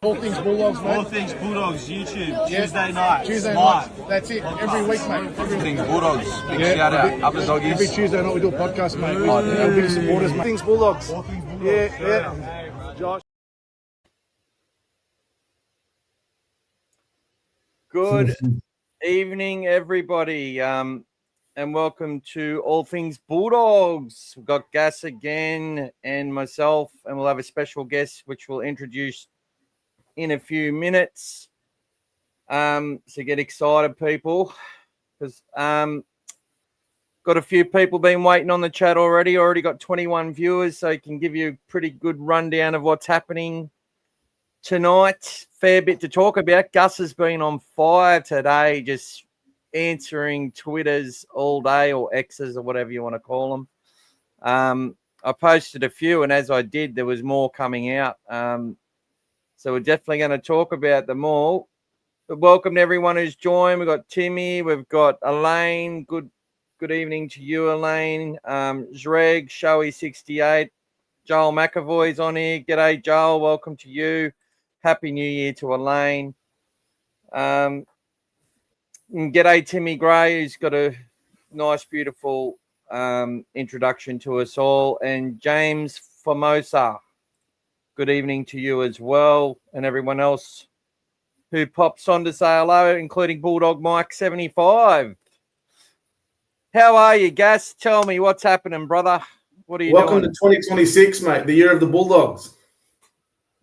All Things Bulldogs, mate. All Things Bulldogs, YouTube, Tuesday night. Tuesday live. night. That's it. Every week, mate. All Things Bulldogs. Big shout out. Up the doggies. Every Tuesday night we do a podcast, mate. We're big supporters, mate. Things Bulldogs. All Things Bulldogs. Yeah. Josh. Good evening, everybody, and welcome to All Things Bulldogs. We've got Gas again and myself, and we'll have a special guest which we'll introduce in a few minutes. So get excited, people, because got a few people been waiting on the chat already. Already got 21 viewers, so I can give you a pretty good rundown of what's happening tonight. Fair bit to talk about. Gus has been on fire today, just answering Twitters all day, or X's, or whatever you want to call them. I posted a few, and as I did, there was more coming out. So we're definitely going to talk about them all. But welcome to everyone who's joined. We've got Timmy, we've got Elaine. Good evening to you, Elaine. Zreg, Showy68, Joel McAvoy's on here. G'day, Joel. Welcome to you. Happy New Year to Elaine. G'day, Timmy Gray, who's got a nice, beautiful introduction to us all. And James Formosa, good evening to you as well. And everyone else who pops on to say hello, including Bulldog Mike 75. How are you, Gas? Tell me what's happening, brother. What are you Welcome doing? to 2026, mate, the year of the Bulldogs.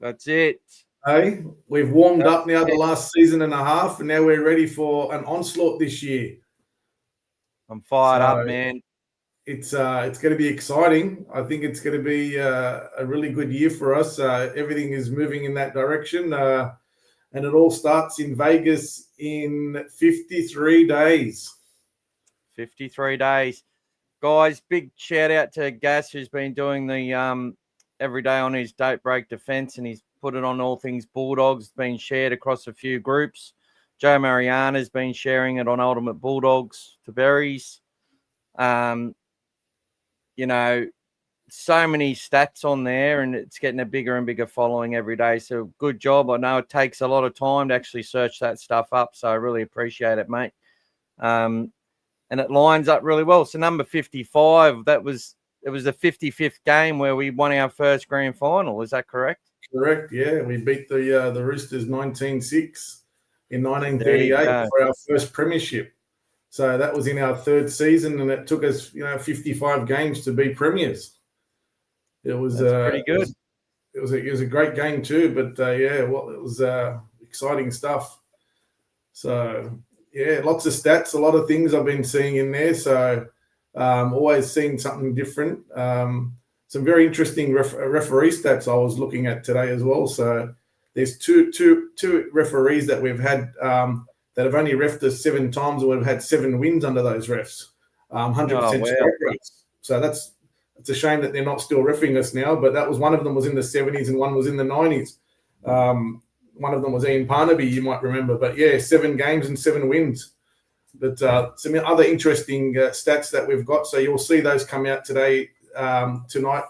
That's it. Hey, we've warmed up now the last season and a half, and now we're ready for an onslaught this year. I'm fired up, man. It's going to be exciting. I think it's going to be a really good year for us. Everything is moving in that direction, and it all starts in Vegas in 53 days. 53 days. Guys, big shout out to Gas, who's been doing the every day on his date break defense, and he's put it on All Things Bulldogs. It's been shared across a few groups. Joe Mariana's been sharing it on Ultimate Bulldogs to Berries. You know, so many stats on there, and it's getting a bigger and bigger following every day. So good job. I know it takes a lot of time to actually search that stuff up, so I really appreciate it, mate. And it lines up really well. So number 55, it was the 55th game where we won our first grand final. Is that correct? Correct, yeah. We beat the Roosters 19-6 in 1938 for our first premiership. So that was in our third season, and it took us, 55 games to be premiers. It was pretty good. It was a great game too, but it was exciting stuff. So yeah, lots of stats, a lot of things I've been seeing in there. So always seeing something different. Some very interesting referee stats I was looking at today as well. So there's two referees that we've had that have only refed us 7 times, or we've had 7 wins under those refs. 100% strike rates. So it's a shame that they're not still reffing us now. But that was one of them was in the 70s and one was in the 90s. One of them was Ian Parnaby, you might remember. But yeah, 7 games and 7 wins. But some other interesting stats that we've got. So you'll see those come out tonight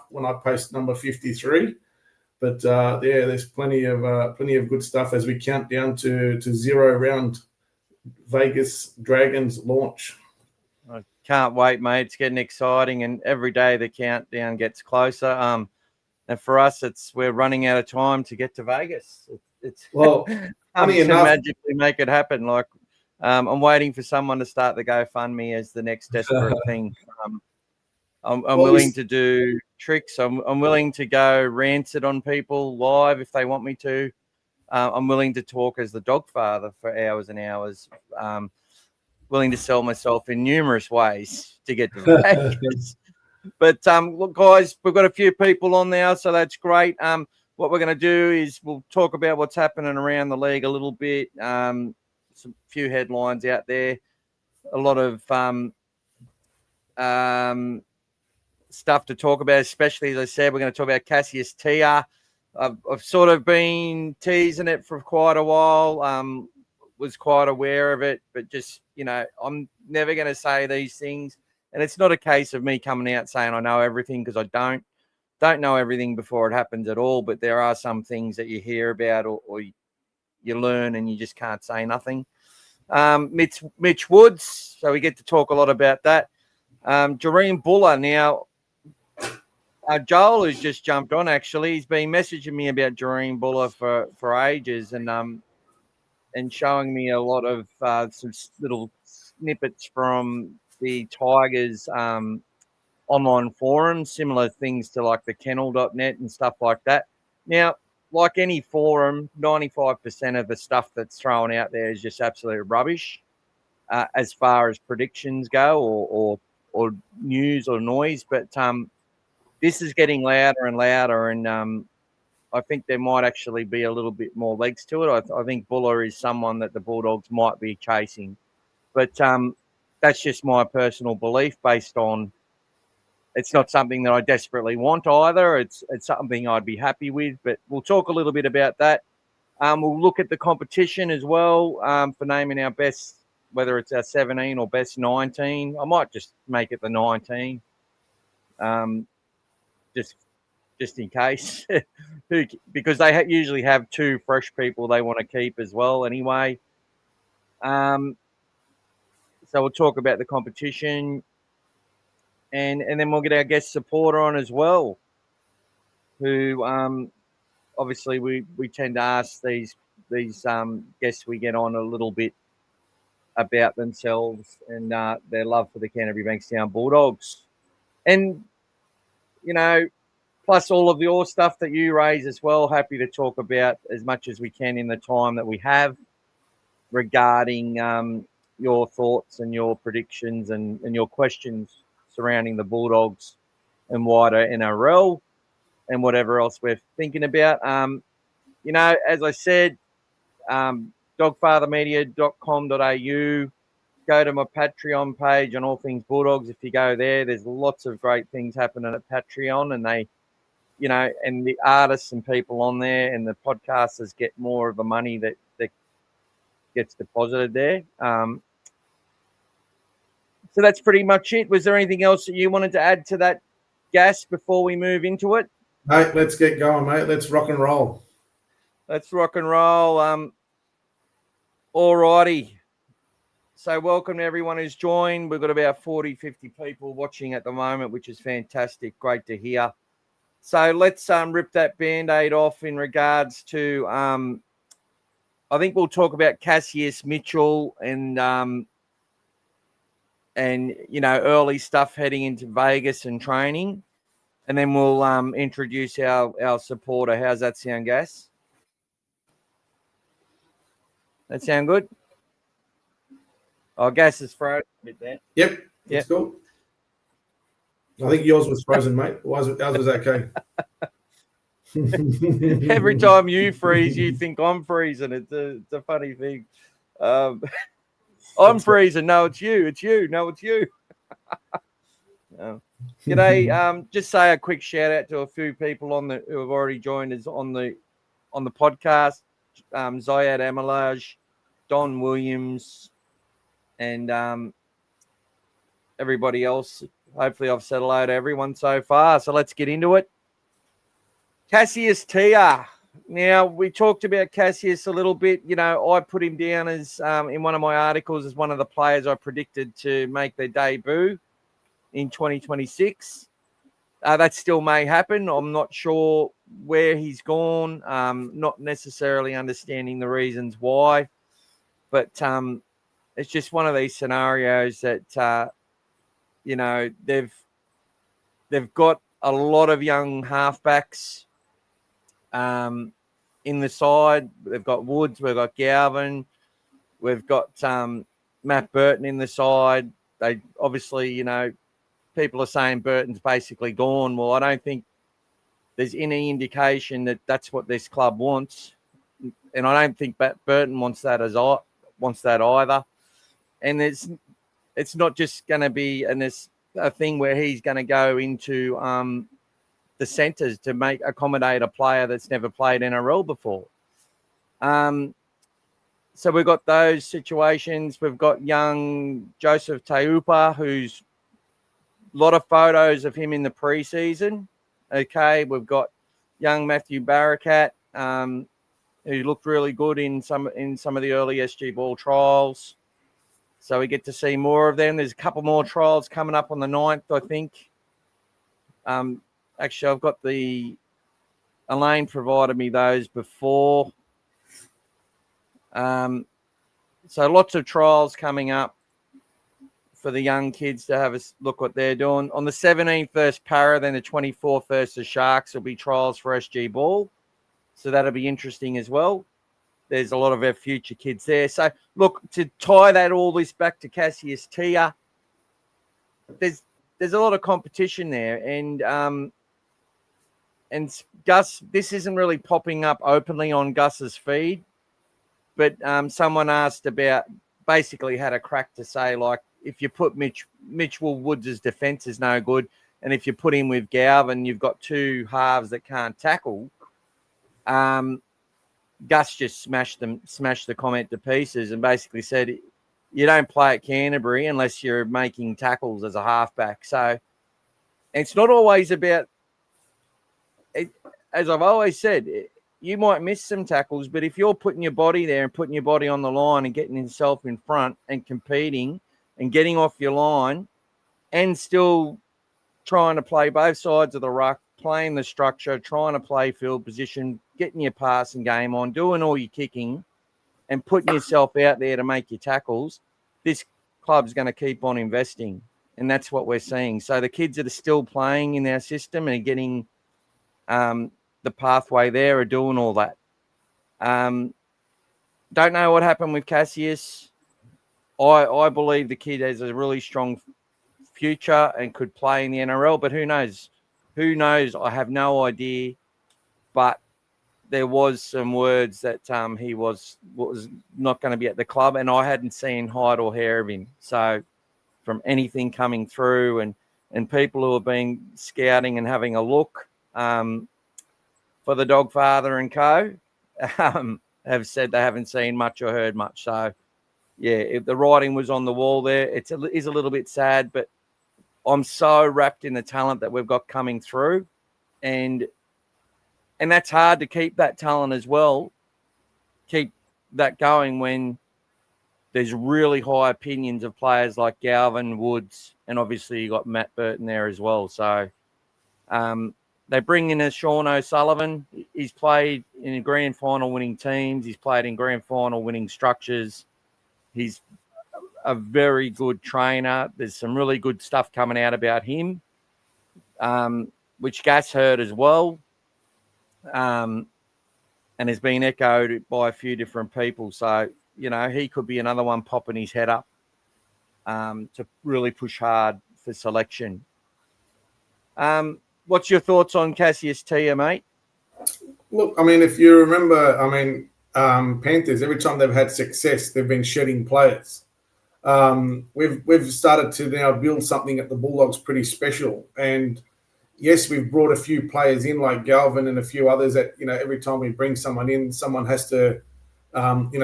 when I post number 53. But there's plenty of good stuff as we count down to 0 round Vegas Dragons launch. I can't wait, mate. It's getting exciting, and every day the countdown gets closer. And for us, we're running out of time to get to Vegas. It's well, funny to enough, magically make it happen. Like I'm waiting for someone to start the GoFundMe as the next desperate thing. I'm willing to do tricks. I'm willing to go rancid on people live if they want me to. I'm willing to talk as the dog father for hours and hours. Willing to sell myself in numerous ways to get to Vegas. But look, guys, we've got a few people on now, so that's great. What we're going to do is we'll talk about what's happening around the league a little bit. Some few headlines out there, a lot of stuff to talk about, especially, as I said, we're going to talk about Cassius Tia. I've sort of been teasing it for quite a while, was quite aware of it, but just, I'm never going to say these things. And it's not a case of me coming out saying I know everything, because I don't. don't know everything before it happens at all, but there are some things that you hear about or you learn and you just can't say nothing. Mitch Woods, so we get to talk a lot about that. Jahreme Bula. Now, Joel has just jumped on, actually. He's been messaging me about Jahreme Bula for ages and showing me a lot of some little snippets from the Tigers online forums, similar things to like the kennel.net and stuff like that. Now, like any forum, 95% of the stuff that's thrown out there is just absolute rubbish as far as predictions go or news or noise. But this is getting louder and louder, and I think there might actually be a little bit more legs to it. I think Bula is someone that the Bulldogs might be chasing. But that's just my personal belief based on it's not something that I desperately want either. It's something I'd be happy with, but we'll talk a little bit about that. We'll look at the competition as well for naming our best, whether it's our 17 or best 19. I might just make it the 19, just in case, because they usually have two fresh people they want to keep as well anyway. So we'll talk about the competition. And then we'll get our guest supporter on as well, who obviously we tend to ask these guests we get on a little bit about themselves and their love for the Canterbury-Bankstown Bulldogs. And, you know, plus all of your stuff that you raise as well, happy to talk about as much as we can in the time that we have regarding your thoughts and your predictions and your questions surrounding the Bulldogs and wider NRL and whatever else we're thinking about. You know, as I said, dogfathermedia.com.au. Go to my Patreon page on All Things Bulldogs. If you go there, there's lots of great things happening at Patreon, and they, you know, and the artists and people on there and the podcasters get more of the money that gets deposited there. So that's pretty much it. Was there anything else that you wanted to add to that, Gas, before we move into it? Mate, let's get going, mate. Let's rock and roll. Let's rock and roll. All righty. So welcome to everyone who's joined. We've got about 40, 50 people watching at the moment, which is fantastic. Great to hear. So let's rip that Band-Aid off in regards to, I think we'll talk about Cassius Mitchell and, you know, early stuff heading into Vegas and training. And then we'll introduce our supporter. How's that sound, Gas? That sound good? Oh, Gas is frozen a bit there. Yep, that's cool. I think yours was frozen, mate. Ours was okay. Every time you freeze, you think I'm freezing. It's a funny thing. I'm freezing. No, it's you. It's you. No, it's you. G'day. Just say a quick shout out to a few people who have already joined us on the podcast. Zayad Amalaj, Don Williams, and everybody else. Hopefully I've said hello to everyone so far. So let's get into it. Cassius Tia. Now, we talked about Cassius a little bit. You know, I put him down as, in one of my articles, as one of the players I predicted to make their debut in 2026. That still may happen. I'm not sure where he's gone, not necessarily understanding the reasons why. But it's just one of these scenarios that, you know, they've got a lot of young halfbacks in the side. They've got Woods, we've got Galvin, we've got Matt Burton in the side. They obviously, you know, people are saying Burton's basically gone. Well, I don't think there's any indication that that's what this club wants, and I don't think Burton wants that either. And it's not just going to be a thing where he's going to go into the centres to accommodate a player that's never played NRL before. So we've got those situations. We've got young Joseph Taupa, who's a lot of photos of him in the preseason. okay. We've got young Matthew Barakat, who looked really good in some of the early SG ball trials. So we get to see more of them. There's a couple more trials coming up on the 9th, I think. Actually, I've got Elaine provided me those before. So lots of trials coming up for the young kids to have a look what they're doing. On the 17th versus Para, then the 24th versus Sharks will be trials for SG Ball. So that'll be interesting as well. There's a lot of our future kids there. So, look, to tie all this back to Cassius Tia, there's a lot of competition there. And Gus, this isn't really popping up openly on Gus's feed, but someone asked about, basically had a crack to say, like, if you put Mitch Woods' defence is no good, and if you put him with Galvin, you've got two halves that can't tackle. Gus just smashed the comment to pieces and basically said, you don't play at Canterbury unless you're making tackles as a halfback. So it's not always about it. As I've always said, you might miss some tackles, but if you're putting your body there and putting your body on the line and getting yourself in front and competing and getting off your line and still trying to play both sides of the ruck, playing the structure, trying to play field position, getting your passing game on, doing all your kicking and putting yourself out there to make your tackles, this club's going to keep on investing. And that's what we're seeing. So the kids that are still playing in our system and getting the pathway there are doing all that. Don't know what happened with Cassius. I believe the kid has a really strong future and could play in the NRL, but who knows? Who knows? I have no idea. But there was some words that he was not going to be at the club, and I hadn't seen hide or hair of him. So from anything coming through and people who have been scouting and having a look for the Dogfather and co. Have said they haven't seen much or heard much. So, yeah, if the writing was on the wall there, it is a little bit sad, but I'm so wrapped in the talent that we've got coming through. And that's hard to keep that talent as well, keep that going when there's really high opinions of players like Galvin, Woods, and obviously you got Matt Burton there as well. So they bring in a Sean O'Sullivan. He's played in grand final winning teams. He's played in grand final winning structures. He's a very good trainer. There's some really good stuff coming out about him, which Gas heard as well. And has been echoed by a few different people. So, you know, he could be another one popping his head up to really push hard for selection. What's your thoughts on Cassius Tia, mate? Look, I mean, if you remember, Panthers, every time they've had success, they've been shedding players. We've started to now build something at the Bulldogs pretty special. And yes, we've brought a few players in like Galvin and a few others that, you know, every time we bring someone in, someone has to,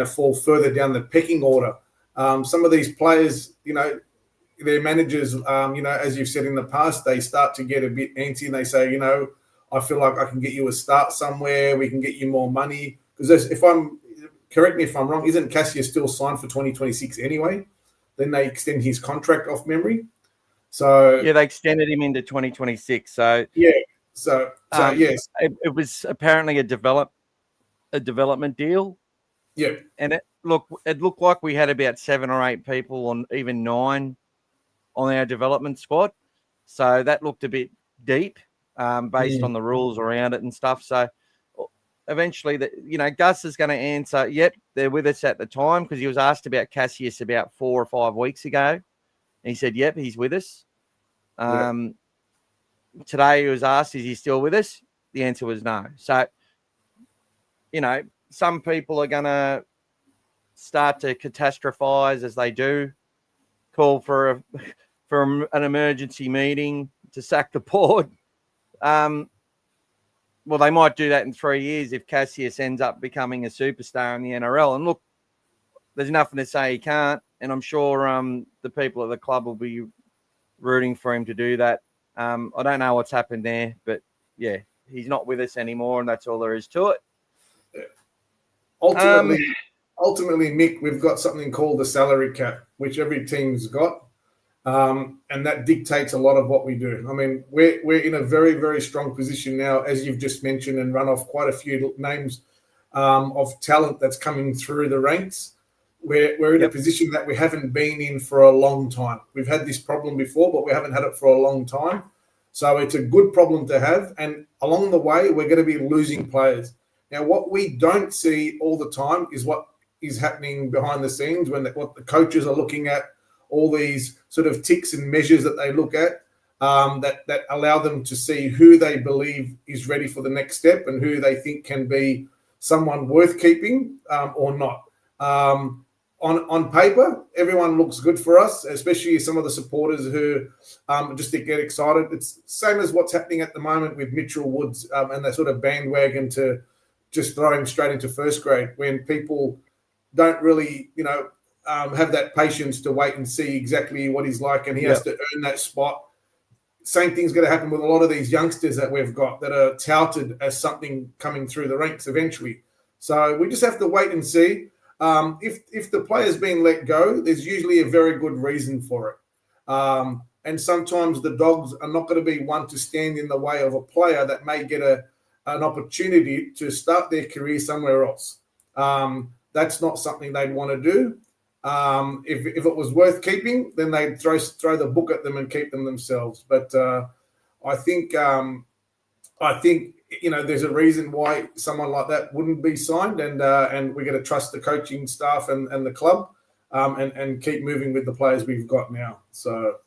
fall further down the pecking order. Some of these players, you know, their managers, as you've said in the past, they start to get a bit antsy and they say, you know, I feel like I can get you a start somewhere. We can get you more money. Because correct me if I'm wrong, isn't Cassius still signed for 2026 anyway? Then they extend his contract off memory. So yeah, they extended him into 2026. So yeah, so yes, it was apparently a development deal. Yeah, and it looked like we had about 7 or 8 people, on even 9, on our development squad. So that looked a bit deep, based on the rules around it and stuff. So eventually, Gus is going to answer, yep, they're with us at the time, because he was asked about Cassius about 4 or 5 weeks ago. And he said, yep, he's with us. Today he was asked, is he still with us? The answer was no. So, some people are going to start to catastrophize, as they do, call for an emergency meeting to sack the board. Well, they might do that in 3 years if Cassius ends up becoming a superstar in the NRL. And look, there's nothing to say he can't. And I'm sure the people at the club will be rooting for him to do that. I don't know what's happened there, but he's not with us anymore, and that's all there is to it. Ultimately, Mick, we've got something called the salary cap, which every team's got, and that dictates a lot of what we do. I mean, we're in a very, very strong position now, as you've just mentioned, and run off quite a few names of talent that's coming through the ranks. We're in a position that we haven't been in for a long time. We've had this problem before, but we haven't had it for a long time. So it's a good problem to have. And along the way, we're going to be losing players. Now, what we don't see all the time is what is happening behind the scenes when what the coaches are looking at, all these sort of ticks and measures that they look at that allow them to see who they believe is ready for the next step and who they think can be someone worth keeping or not. On paper, everyone looks good for us, especially some of the supporters who just get excited. It's same as what's happening at the moment with Mitch Woods and that sort of bandwagon to just throw him straight into first grade when people don't really, have that patience to wait and see exactly what he's like, and he has to earn that spot. Same thing's going to happen with a lot of these youngsters that we've got that are touted as something coming through the ranks eventually. So we just have to wait and see. If the player's been let go, there's usually a very good reason for it. And sometimes the Dogs are not going to be one to stand in the way of a player that may get an opportunity to start their career somewhere else. That's not something they'd want to do. If it was worth keeping, then they'd throw the book at them and keep them themselves. But I think there's a reason why someone like that wouldn't be signed, and we're going to trust the coaching staff and the club, and keep moving with the players we've got now. So,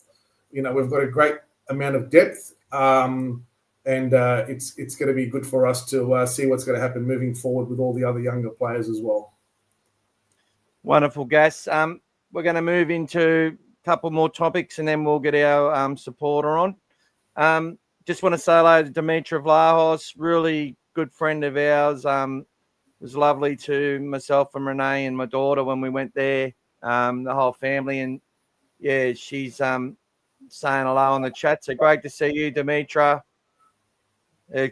we've got a great amount of depth, and it's going to be good for us to see what's going to happen moving forward with all the other younger players as well. Wonderful, Gas. We're going to move into a couple more topics, and then we'll get our supporter on. Just want to say hello to Dimitra Vlahos, really good friend of ours. It was lovely to myself and Renee and my daughter when we went there, the whole family. And, she's saying hello on the chat. So great to see you, Dimitra.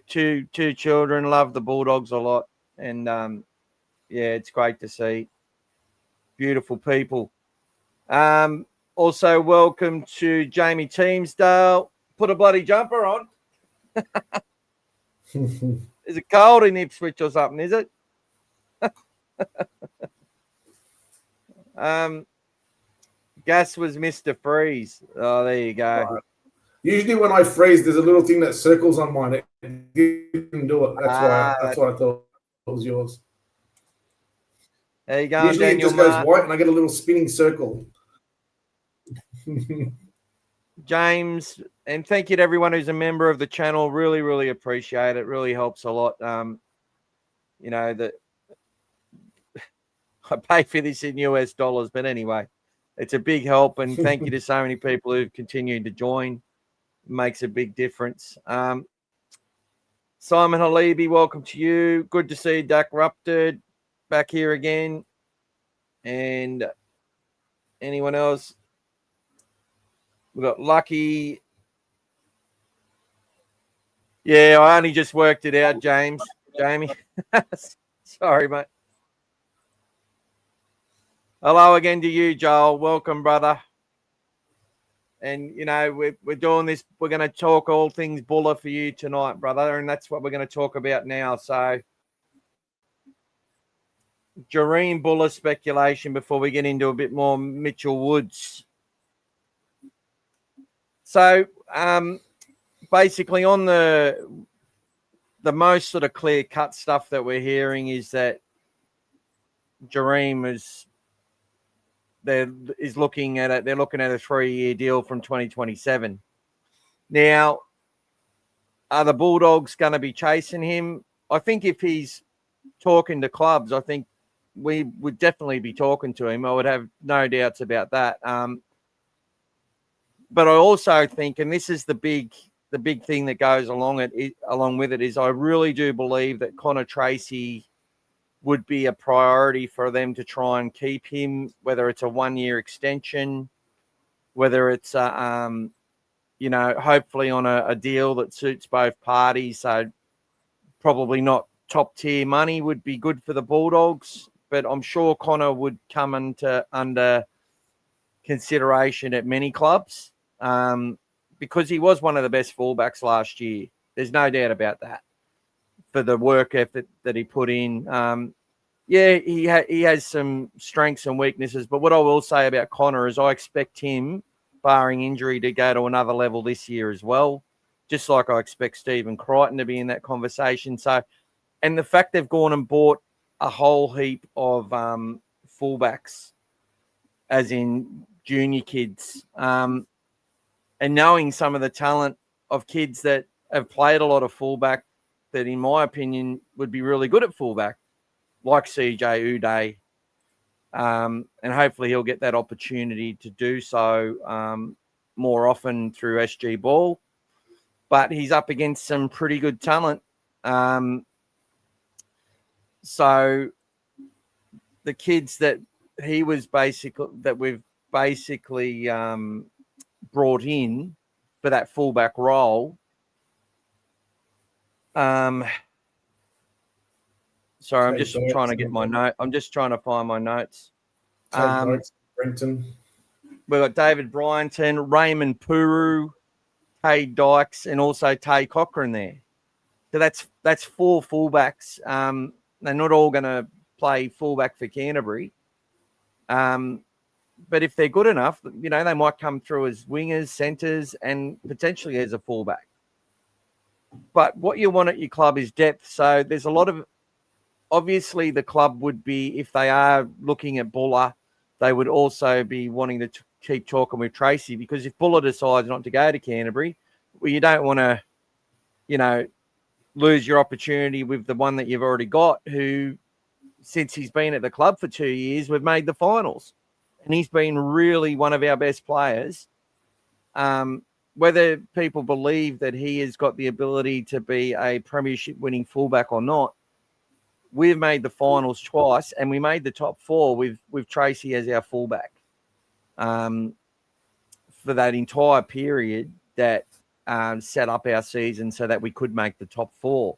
Two children, love the Bulldogs a lot. And, it's great to see. Beautiful people. Also, welcome to Jamie Teamsdale. Put a bloody jumper on. Is it cold in Ipswich or something, is it? Gas was Mr. Freeze. Oh, there you go. Right. Usually when I freeze, there's a little thing that circles on mine. It didn't do it. That's why I thought it was yours. There you go. Usually Daniel it just goes white and I get a little spinning circle. James, and thank you to everyone who's a member of the channel. Really, really appreciate it. Really helps a lot. That I pay for this in US dollars, but anyway, it's a big help. And thank you to so many people who've continued to join. It makes a big difference. Simon Halibi, welcome to you. Good to see Dak Rupted back here again. And anyone else? We've got Lucky. Yeah, I only just worked it out, Jamie. Sorry, mate. Hello again to you, Joel. Welcome, brother. And, we're doing this. We're going to talk all things Bula for you tonight, brother. And that's what we're going to talk about now. So, Jahreme Bula speculation before we get into a bit more Mitchell Woods. So, basically on the most sort of clear-cut stuff that we're hearing is that Jahreme is looking at it. They're looking at a 3-year deal from 2027. Now, are the Bulldogs going to be chasing him? I think if he's talking to clubs, I think we would definitely be talking to him. I would have no doubts about that. But I also think, and this is the big thing that goes along with it, is I really do believe that Connor Tracy would be a priority for them to try and keep him, whether it's a 1-year extension, whether it's hopefully on a deal that suits both parties. So probably not top tier money would be good for the Bulldogs, but I'm sure Connor would come under consideration at many clubs because he was one of the best fullbacks last year. There's no doubt about that for the work effort that he put in. He has some strengths and weaknesses, but what I will say about Connor is I expect him, barring injury, to go to another level this year as well, just like I expect Stephen Crichton to be in that conversation. So, and the fact they've gone and bought a whole heap of fullbacks, as in junior kids, and knowing some of the talent of kids that have played a lot of fullback that, in my opinion, would be really good at fullback, like CJ Uday, and hopefully he'll get that opportunity to do so more often through SG Ball. But he's up against some pretty good talent. So the kids that we've basically brought in for that fullback role. Sorry, I'm just trying to get my note. I'm just trying to find my notes. Brenton. We've got David Bryanton, Raymond Puru, Tay Dykes, and also Tay Cochran there. So that's 4 fullbacks. They're not all going to play fullback for Canterbury. But if they're good enough, they might come through as wingers, centres, and potentially as a fullback. But what you want at your club is depth. So there's a lot of, obviously the club would be, if they are looking at Bula, they would also be wanting to keep talking with Tracy, because if Bula decides not to go to Canterbury, well, you don't want to, lose your opportunity with the one that you've already got, who, since he's been at the club for 2 years, we've made the finals. And he's been really one of our best players. Whether people believe that he has got the ability to be a premiership winning fullback or not, we've made the finals twice, and we made the top 4 with Tracy as our fullback for that entire period that set up our season so that we could make the top 4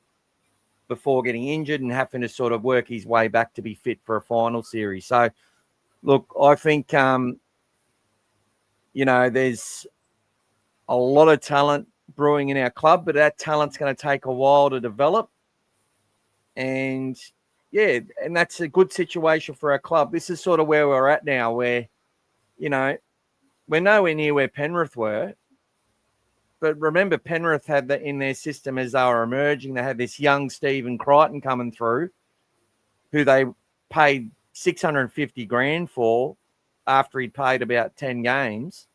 before getting injured and having to sort of work his way back to be fit for a final series. So, look, I think, there's a lot of talent brewing in our club, but that talent's going to take a while to develop. And, and that's a good situation for our club. This is sort of where we're at now, where, we're nowhere near where Penrith were. But remember, Penrith had that in their system as they were emerging. They had this young Stephen Crichton coming through, who they paid $650,000 for after he'd played about 10 games.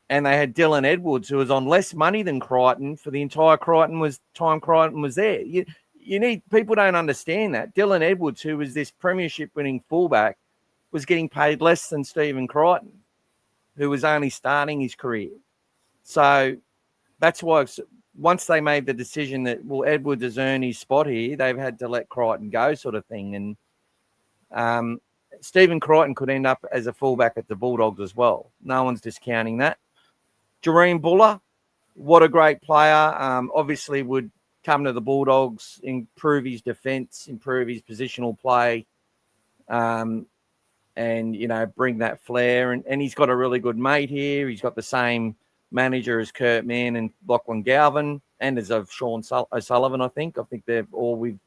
And they had Dylan Edwards, who was on less money than Crichton for the entire time Crichton was there. People don't understand that. Dylan Edwards, who was this premiership winning fullback, was getting paid less than Stephen Crichton, who was only starting his career. So that's why once they made the decision that, well, Edwards has earned his spot here, they've had to let Crichton go, sort of thing. And Stephen Crichton could end up as a fullback at the Bulldogs as well. No one's discounting that. Jahreme Bula, what a great player. Obviously would come to the Bulldogs, improve his defence, improve his positional play, and, bring that flair. And he's got a really good mate here. He's got the same manager as Kurt Mann and Lachlan Galvin, and as of Sean O'Sullivan, I think. I think they're all with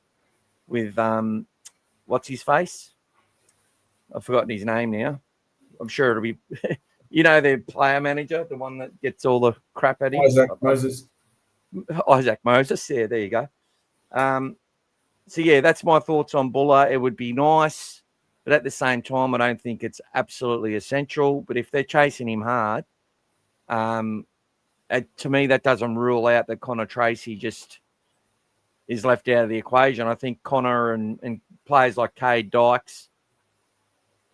what's his face? I've forgotten his name now. I'm sure it'll be, their player manager, the one that gets all the crap at him. Isaac Moses. Yeah, there you go. That's my thoughts on Bula. It would be nice, but at the same time, I don't think it's absolutely essential. But if they're chasing him hard, to me, that doesn't rule out that Connor Tracy just is left out of the equation. I think Connor and players like Cade Dykes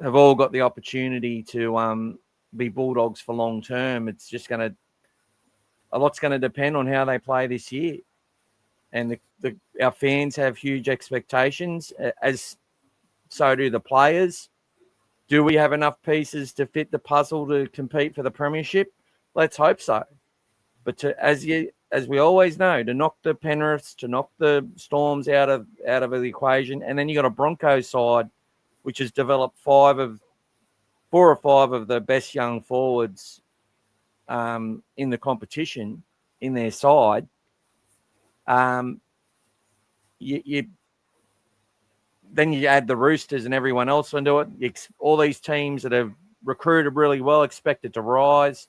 have all got the opportunity to be Bulldogs for long term. It's just a lot's going to depend on how they play this year. And our fans have huge expectations, as so do the players. Do we have enough pieces to fit the puzzle to compete for the premiership? Let's hope so. But as we always know, to knock the Penriths, to knock the Storms out of the equation, and then you got a Broncos side which has developed 4 or 5 of the best young forwards in the competition in their side. Then you add the Roosters and everyone else into it. All these teams that have recruited really well, expected to rise.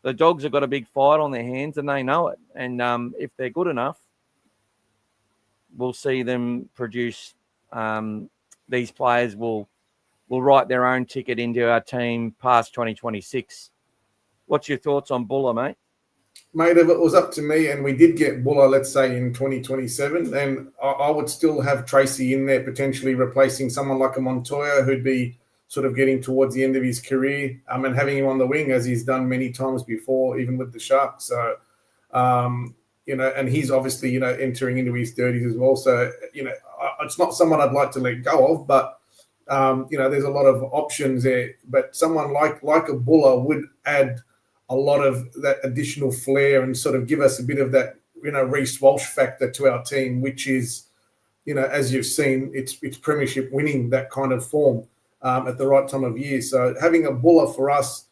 The Dogs have got a big fight on their hands, and they know it. And if they're good enough, we'll see them produce. These players will write their own ticket into our team past 2026. What's your thoughts on Bula, mate? Mate, if it was up to me and we did get Bula, let's say in 2027, then I would still have Tracy in there, potentially replacing someone like a Montoya who'd be sort of getting towards the end of his career, and having him on the wing as he's done many times before, even with the Sharks. So, and he's obviously, entering into his 30s as well. So, it's not someone I'd like to let go of, but, there's a lot of options there. But someone like a Bula would add a lot of that additional flair and sort of give us a bit of that, Reece Walsh factor to our team, which is, as you've seen, it's premiership winning, that kind of form at the right time of year. So having a Bula for us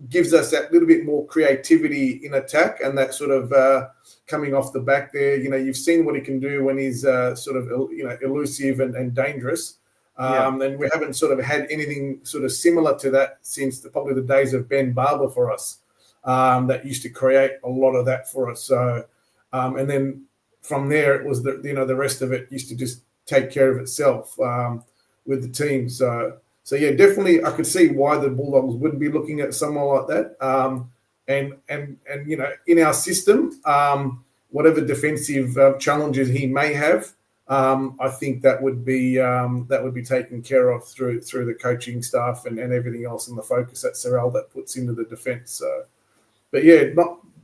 gives us that little bit more creativity in attack, and that sort of coming off the back there. You've seen what he can do when he's sort of, elusive and dangerous. And we haven't sort of had anything sort of similar to that since probably the days of Ben Barber for us. That used to create a lot of that for us. So, and then from there, it was the rest of it used to just take care of itself with the team. So yeah, definitely, I could see why the Bulldogs would be looking at someone like that. And in our system, whatever defensive challenges he may have, I think that would be taken care of through the coaching staff and everything else, and the focus that Sorrell that puts into the defence. So. But yeah,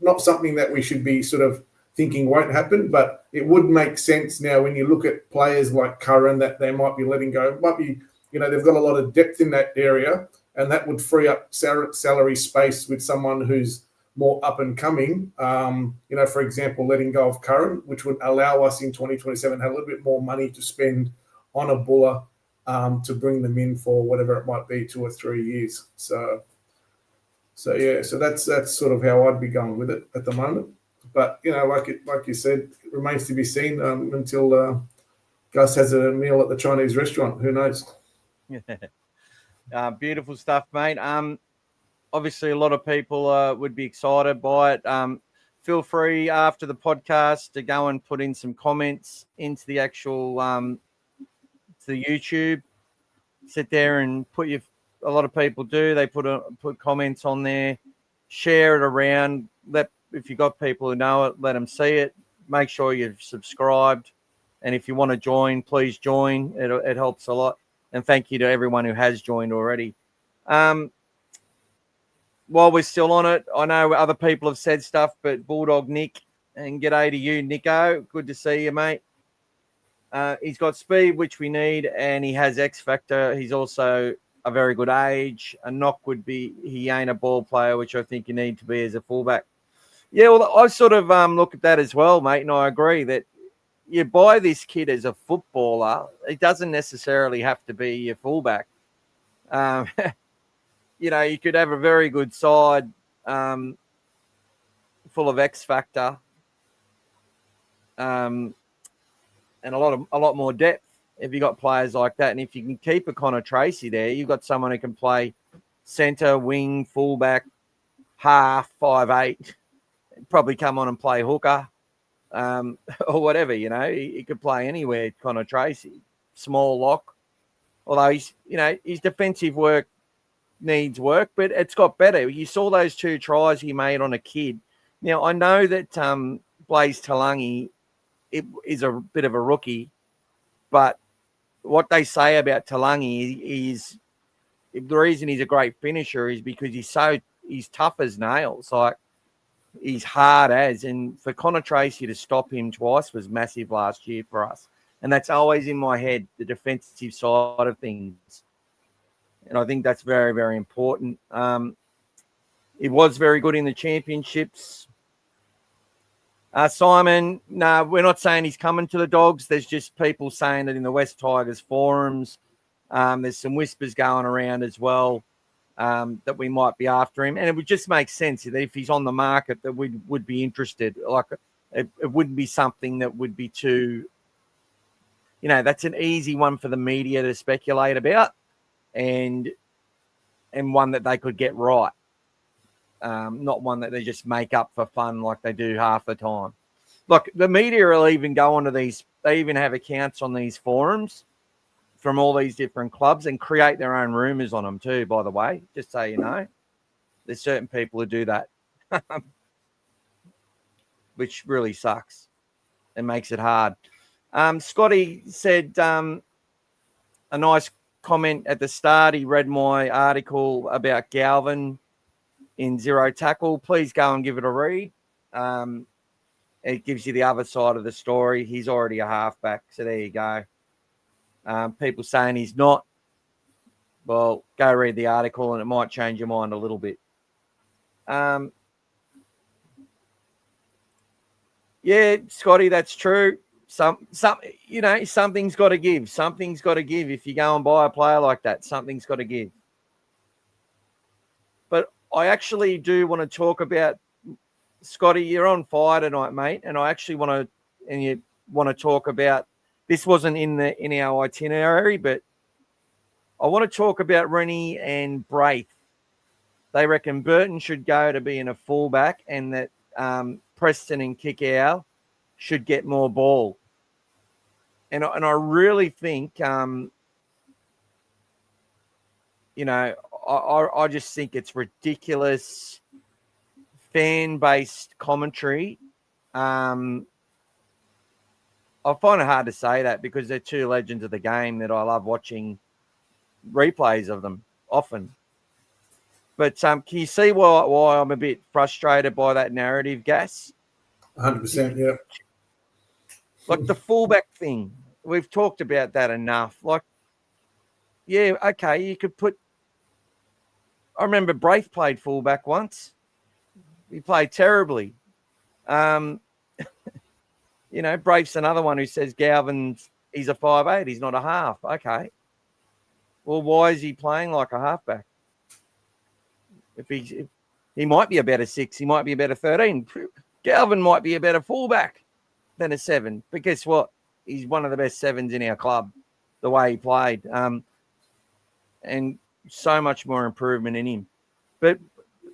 not something that we should be sort of thinking won't happen, but it would make sense now when you look at players like Curran that they might be letting go. It might be, they've got a lot of depth in that area, and that would free up salary space with someone who's more up and coming. For example, letting go of Curran, which would allow us in 2027 have a little bit more money to spend on a Bula to bring them in for whatever it might be, 2 or 3 years. So yeah, so that's sort of how I'd be going with it at the moment. But like you said, it remains to be seen until Gus has a meal at the Chinese restaurant. Who knows? Beautiful stuff, mate. Obviously, a lot of people would be excited by it. Feel free after the podcast to go and put in some comments into the actual to the YouTube. Sit there and put your. A lot of people do. They put comments on there, share it around. If you've got people who know it, let them see it. Make sure you've subscribed. And if you want to join, please join. It helps a lot. And thank you to everyone who has joined already. While we're still on it, I know other people have said stuff, but Bulldog Nick, and g'day to you, Nico. Good to see you, mate. He's got speed, which we need, and he has X factor. He's also a very good age. A knock would be he ain't a ball player, which I think you need to be as a fullback. Yeah, well, I sort of look at that as well, mate, and I agree that you buy this kid as a footballer. It doesn't necessarily have to be your fullback. You could have a very good side full of X factor and a lot more depth if you got players like that. And if you can keep a Connor Tracy there, you've got someone who can play centre, wing, fullback, half, 5'8", probably come on and play hooker or whatever, He could play anywhere, Connor Tracy, small lock. Although his defensive work needs work, but it's got better. You saw those 2 tries he made on a kid. Now, I know that Blaze Talangi is a bit of a rookie, but what they say about Talangi is the reason he's a great finisher is because he's tough as nails. Like, he's hard as, and for Connor Tracy to stop him twice was massive last year for us. And that's always in my head, the defensive side of things. And I think that's very, very important. He was very good in the championships. Simon, no, we're not saying he's coming to the Dogs. There's just people saying that in the West Tigers forums. There's some whispers going around as well that we might be after him. And it would just make sense that if he's on the market that we would be interested. Like it wouldn't be something that would be too, that's an easy one for the media to speculate about and one that they could get right. Not one that they just make up for fun like they do half the time. Look, the media will even go onto these, they even have accounts on these forums from all these different clubs and create their own rumours on them too, by the way, just so you know. There's certain people who do that, which really sucks and makes it hard. Scotty said a nice comment at the start. He read my article about Galvin in Zero Tackle. Please go and give it a read. It gives you the other side of the story. He's already a halfback, so there you go. People saying he's not. Well, go read the article and it might change your mind a little bit. Yeah, Scotty, that's true. Something's got to give. Something's got to give. If you go and buy a player like that, something's got to give. But I actually do want to talk about, Scotty, you're on fire tonight, mate, and I actually want to talk about, this wasn't in our itinerary, but I want to talk about Rennie and Braith. They reckon Burton should go to being a fullback and that Preston and Kikau should get more ball. And I really think, I just think it's ridiculous fan-based commentary. I find it hard to say that because they're two legends of the game that I love watching replays of them often. But can you see why I'm a bit frustrated by that narrative, Gas? 100%, yeah. Like the fullback thing, we've talked about that enough. Like, yeah, okay, you could put. I remember Braith played fullback once. He played terribly. Braith's another one who says he's a 5'8", he's not a half. Okay. Well, why is he playing like a halfback? If he might be a better 6, he might be a better 13. Galvin might be a better fullback than a 7. But guess what? He's one of the best 7s in our club, the way he played. And so much more improvement in him. But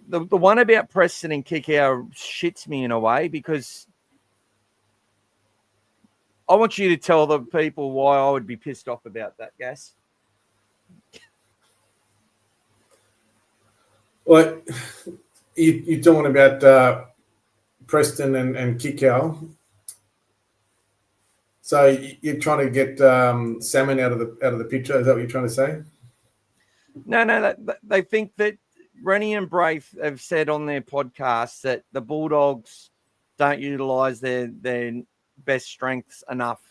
the one about Preston and Kikau shits me in a way because I want you to tell the people why I would be pissed off about that, Gas. Well, you're talking about Preston and Kikau. So you're trying to get Salmon out of the picture. Is that what you're trying to say? No. They think that Rennie and Braith have said on their podcast that the Bulldogs don't utilise their best strengths enough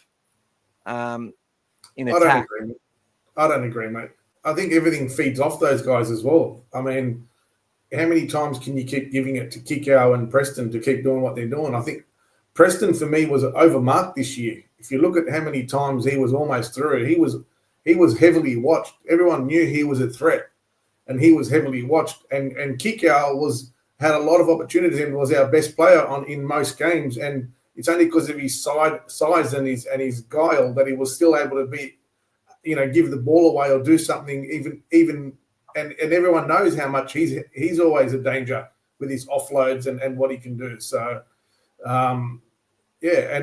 in attack. I don't agree, mate. I think everything feeds off those guys as well. I mean, how many times can you keep giving it to Kikau and Preston to keep doing what they're doing? I think Preston, for me, was overmarked this year. If you look at how many times he was almost through, he was heavily watched. Everyone knew he was a threat, and he was heavily watched. And Kikau had a lot of opportunities and was our best player in most games. And it's only because of his size and his guile that he was still able to be, give the ball away or do something even. And everyone knows how much he's always a danger with his offloads and what he can do. So, and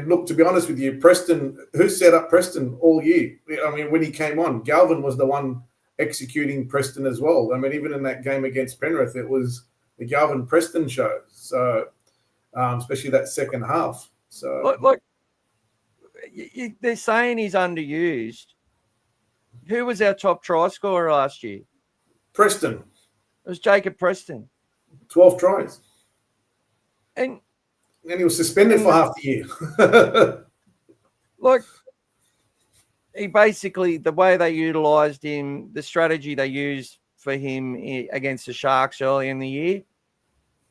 look, to be honest with you, Preston, who set up Preston all year? I mean, when he came on, Galvin was the one executing Preston as well. I mean, even in that game against Penrith, it was the Galvin-Preston show. So, especially that second half. So, look, they're saying he's underused. Who was our top try scorer last year? Preston. It was Jacob Preston. 12 tries. And he was suspended for half the year. Look, he basically, the way they utilised him, the strategy they used for him against the Sharks early in the year,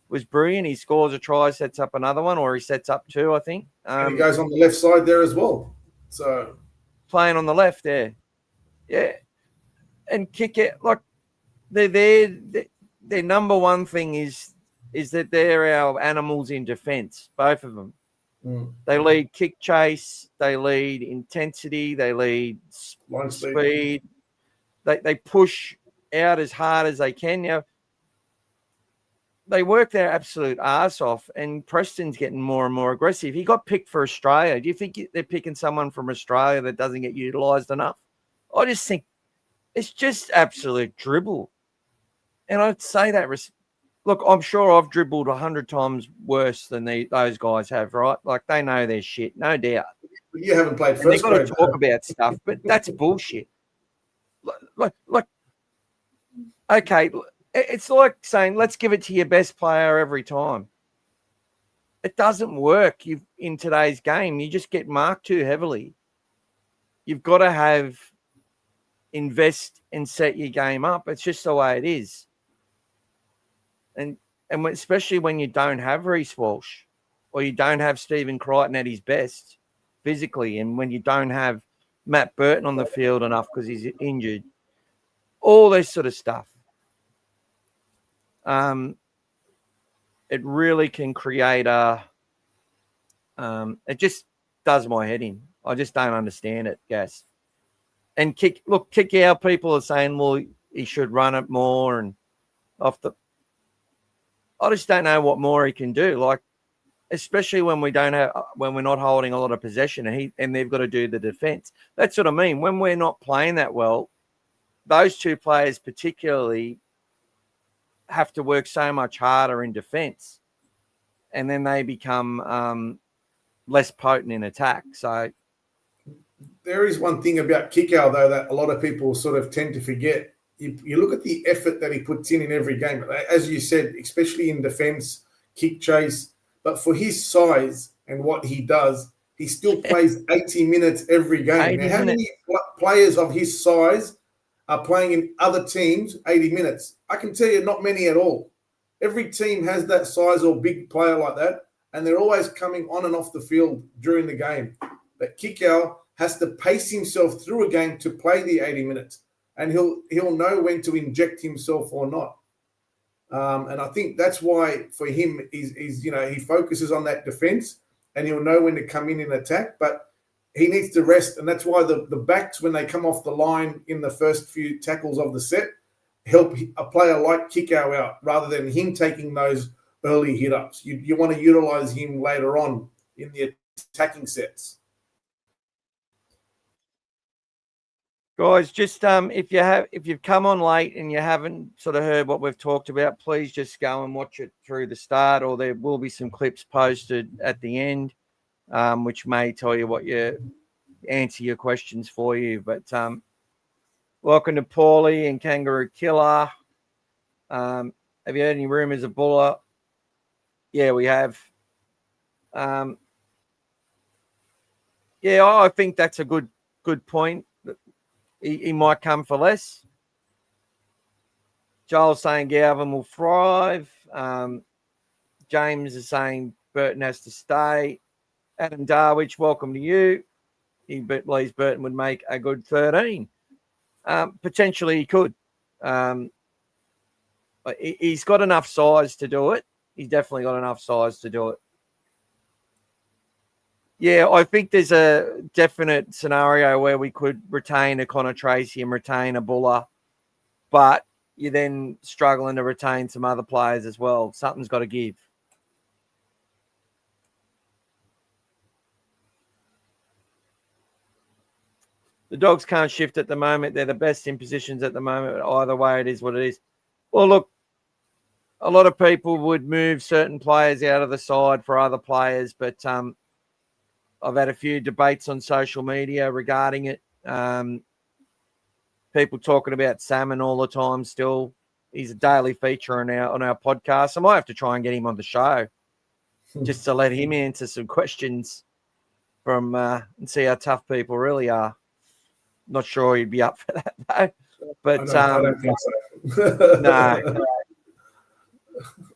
was brilliant. He scores a try, sets up another one, or he sets up two, I think. And he goes on the left side there as well. So playing on the left there. Yeah. And kick it. Like, they're there. Their number one thing is that they're our animals in defence, both of them. They lead kick chase, they lead intensity, they lead speed. They push out as hard as they can. Now, they work their absolute arse off, and Preston's getting more and more aggressive. He got picked for Australia. Do you think they're picking someone from Australia that doesn't get utilised enough? I just think it's just absolute dribble. And I'd say that, look, I'm sure I've dribbled 100 times worse than those guys have, right? Like, they know their shit, no doubt. You haven't played first grade. They've got to talk about stuff, but that's bullshit. Like, okay, it's like saying, let's give it to your best player every time. It doesn't work in today's game. You just get marked too heavily. You've got to invest and set your game up. It's just the way it is. And especially when you don't have Reece Walsh, or you don't have Stephen Crichton at his best physically, and when you don't have Matt Burton on the field enough because he's injured, all this sort of stuff. It really can create it just does my head in. I just don't understand it, Gas. And kick out, people are saying, well, he should run it more and I just don't know what more he can do. Like, especially when we're not holding a lot of possession, and they've got to do the defense. That's what I mean. When we're not playing that well, those two players particularly have to work so much harder in defense, and then they become less potent in attack. So there is one thing about Kickow, though, that a lot of people sort of tend to forget. You look at the effort that he puts in every game, as you said, especially in defense, kick chase. But for his size and what he does, he still plays 80 minutes every game. Now, how many players of his size are playing in other teams 80 minutes? I can tell you not many at all. Every team has that size or big player like that, and they're always coming on and off the field during the game. But Kickow has to pace himself through a game to play the 80 minutes. And he'll know when to inject himself or not. And I think that's why for him is he focuses on that defense, and he'll know when to come in attack. But he needs to rest, and that's why the backs, when they come off the line in the first few tackles of the set, help a player like Kickow out rather than him taking those early hit ups. You want to utilize him later on in the attacking sets. Guys, just if you've come on late and you haven't sort of heard what we've talked about, please just go and watch it through the start, or there will be some clips posted at the end, which may tell you answer your questions for you. But welcome to Paulie and Kangaroo Killer. Have you heard any rumours of Bula? Yeah, we have. I think that's a good point. He might come for less. Joel's saying Galvin will thrive. James is saying Burton has to stay. Adam Darwich, welcome to you. He believes Burton would make a good 13. Potentially he could. He's got enough size to do it. He's definitely got enough size to do it. Yeah, I think there's a definite scenario where we could retain a Connor Tracy and retain a Bula, but you're then struggling to retain some other players as well. Something's got to give. The Dogs can't shift at the moment. They're the best in positions at the moment. Either way, it is what it is. Well, look, a lot of people would move certain players out of the side for other players, but I've had a few debates on social media regarding it. People talking about Salmon all the time still. He's a daily feature on our podcast. I might have to try and get him on the show just to let him answer some questions from and see how tough people really are. Not sure he'd be up for that, though. But I don't think so. no.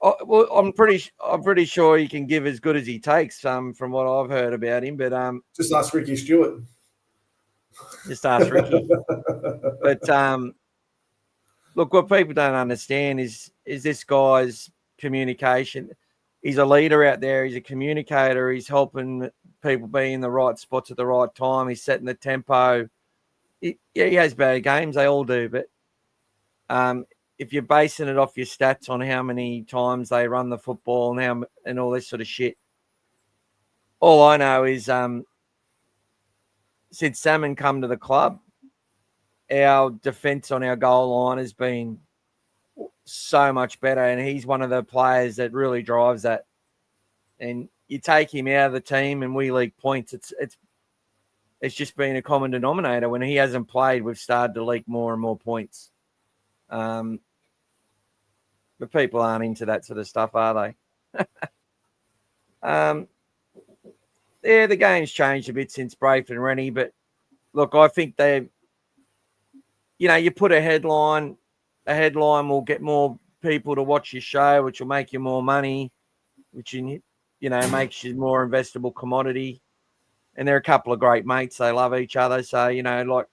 Well, I'm pretty sure he can give as good as he takes. From what I've heard about him, but Just ask Ricky Stewart. just ask Ricky. But look, what people don't understand is this guy's communication. He's a leader out there. He's a communicator. He's helping people be in the right spots at the right time. He's setting the tempo. He has bad games. They all do. But if you're basing it off your stats on how many times they run the football and all this sort of shit, all I know is since Salmon come to the club, our defence on our goal line has been so much better, and he's one of the players that really drives that. And you take him out of the team and we leak points, it's just been a common denominator. When he hasn't played, we've started to leak more and more points. But people aren't into that sort of stuff, are they? Yeah, the game's changed a bit since Brayford and Rennie, but look, I think you put a headline will get more people to watch your show, which will make you more money, which makes you more investable commodity. And they're a couple of great mates. They love each other. So, I don't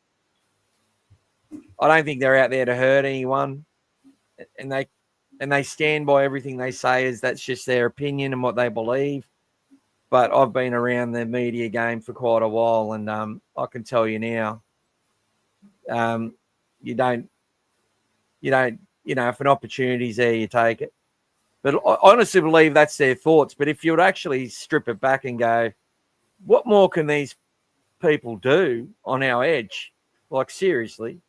think they're out there to hurt anyone. And they stand by everything they say as that's just their opinion and what they believe. But I've been around the media game for quite a while, and I can tell you now, you don't, if an opportunity's there, you take it. But I honestly believe that's their thoughts. But if you would actually strip it back and go, what more can these people do on our edge? Like, seriously.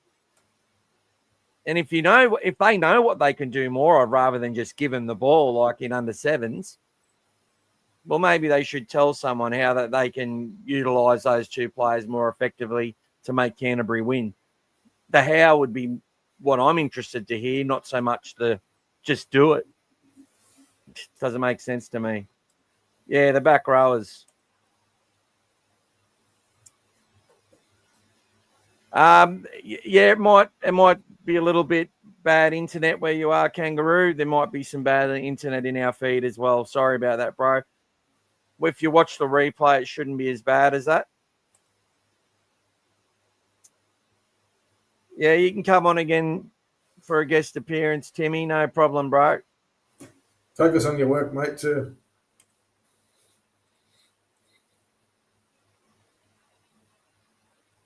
And if they know what they can do more of rather than just give them the ball like in under sevens, well, maybe they should tell someone how that they can utilise those two players more effectively to make Canterbury win. The how would be what I'm interested to hear, not so much the just do it. Doesn't make sense to me. Yeah, the back rowers. Yeah, it might be a little bit bad internet where you are, Kangaroo. There might be some bad internet in our feed as well. Sorry about that, bro. If you watch the replay, it shouldn't be as bad as that. Yeah, you can come on again for a guest appearance, Timmy. No problem, bro. Focus on your work, mate, too.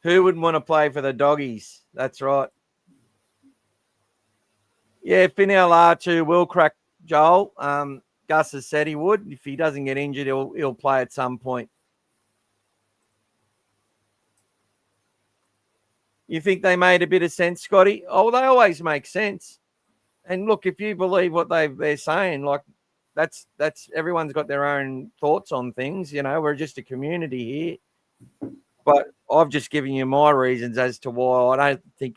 Who wouldn't want to play for the Doggies? That's right. Yeah, Finel R2 will crack Joel. Gus has said he would. If he doesn't get injured, he'll play at some point. You think they made a bit of sense, Scotty? Oh, they always make sense. And look, if you believe what they're saying, like that's everyone's got their own thoughts on things. We're just a community here. But I've just given you my reasons as to why I don't think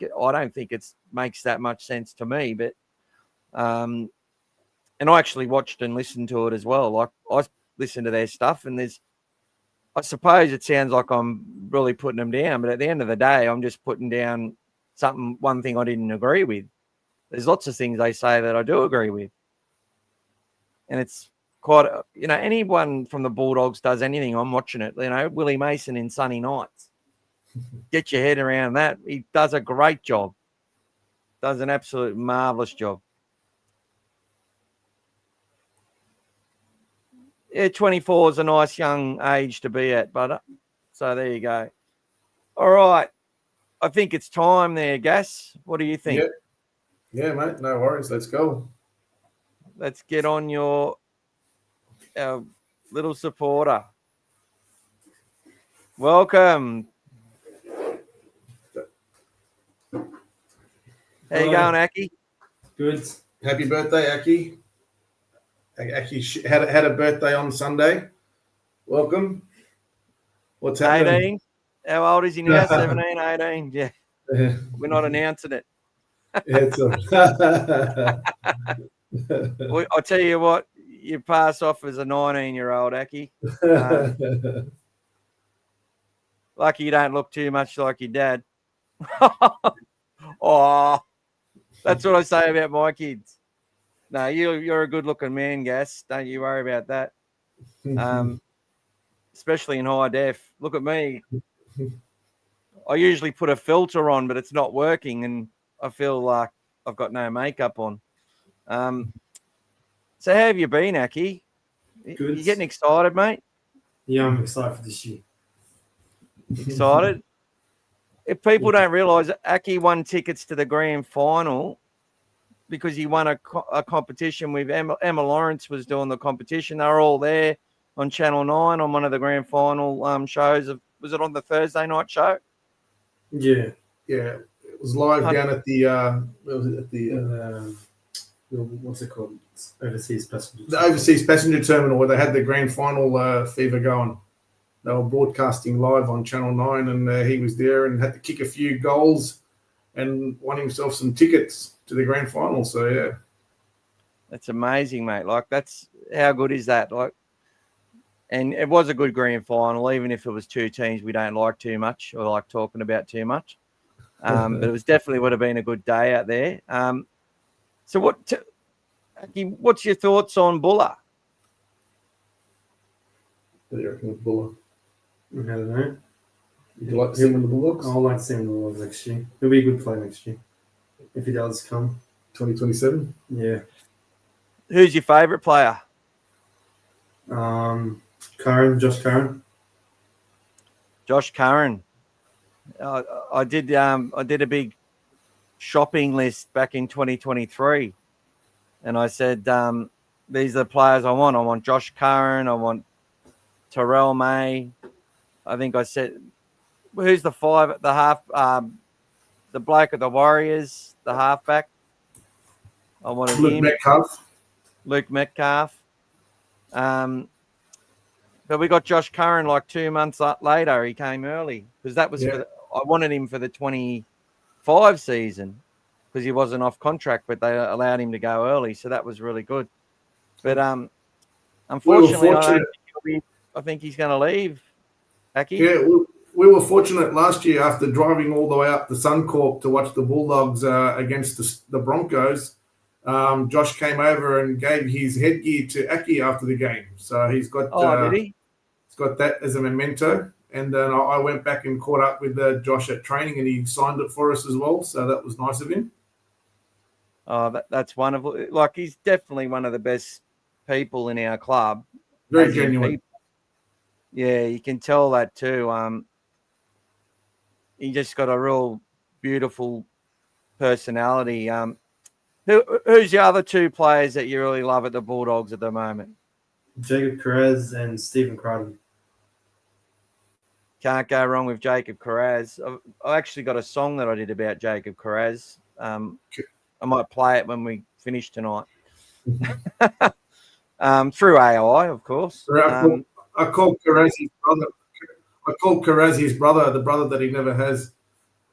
it makes that much sense to me. But and I actually watched and listened to it as well. Like, I listened to their stuff, and I suppose it sounds like I'm really putting them down, but at the end of the day, I'm just putting down one thing I didn't agree with. There's lots of things they say that I do agree with. And it's quite, anyone from the Bulldogs does anything, I'm watching it. Willie Mason in Sunny Nights. Get your head around that. He does a great job. Does an absolute marvellous job. Yeah, 24 is a nice young age to be at, butter. So there you go. All right. I think it's time there, Gas. What do you think? Yeah, mate. No worries. Let's go. Let's get on our little supporter. Welcome. How you going, Aki? Good. Happy birthday, Aki. Aki had a birthday on Sunday. Welcome. What's happening? 18. How old is he now? 17, 18. Yeah. We're not announcing it. Well, I'll tell you what, you pass off as a 19-year-old, Aki. Lucky you don't look too much like your dad. Oh, that's what I say about my kids. No, you're a good-looking man, Gas. Don't you worry about that. Especially in high def. Look at me. I usually put a filter on, but it's not working, and I feel like I've got no makeup on. So how have you been, Aki? Good. You getting excited, mate? Yeah, I'm excited for this year. Excited? If people don't realise, Aki won tickets to the grand final because he won a competition with Emma Lawrence was doing the competition. They were all there on Channel 9 on one of the grand final shows. Was it on the Thursday night show? Yeah. Yeah, it was live down at the where was it, at the What's it called? Overseas passenger. the overseas passenger terminal where they had the grand final fever going. They were broadcasting live on Channel 9, and he was there and had to kick a few goals and won himself some tickets to the grand final. So yeah, That's amazing, mate. Like, that's how good is that? Like, and it was a good grand final, even if it was two teams we don't like too much or like talking about too much. But it was definitely would have been a good day out there. So what's your thoughts on Bula? what do you reckon with Buller? I don't know. Would you like to see him in the Bulldogs? I'd like to see him in the Bulldogs next year. He'll be a good player next year if he does come. 2027. Yeah. Who's your favourite player? Josh Curran. Josh Curran. I did a big shopping list back in 2023, and I said these are the players I want. I want Josh Curran. I want Terrell May. I think I said, who's the five at the half? The bloke at the Warriors, the halfback. I wanted Luke him. Metcalf. Luke Metcalf. But we got Josh Curran like 2 months later. He came early because that was I wanted him for the 25 season because he wasn't off contract, but they allowed him to go early. So that was really good. But unfortunately, I think he's going to leave, Aki. Yeah, we were fortunate last year after driving all the way up to Suncorp to watch the Bulldogs against the Broncos. Josh came over and gave his headgear to Aki after the game. So he's got did he? He's got that as a memento. And then I went back and caught up with Josh at training, and he signed it for us as well. So that was nice of him. Oh, that's wonderful. Like, he's definitely one of the best people in our club. Very genuine. Yeah, you can tell that too. He just got a real beautiful personality. Who's the other two players that you really love at the Bulldogs at the moment? Jacob Carraz and Stephen Crichton. Can't go wrong with Jacob Carraz. I actually got a song that I did about Jacob Carraz. I might play it when we finish tonight. Through AI, of course. I called Carraz his brother. I called Carraz his brother, the brother that he never has.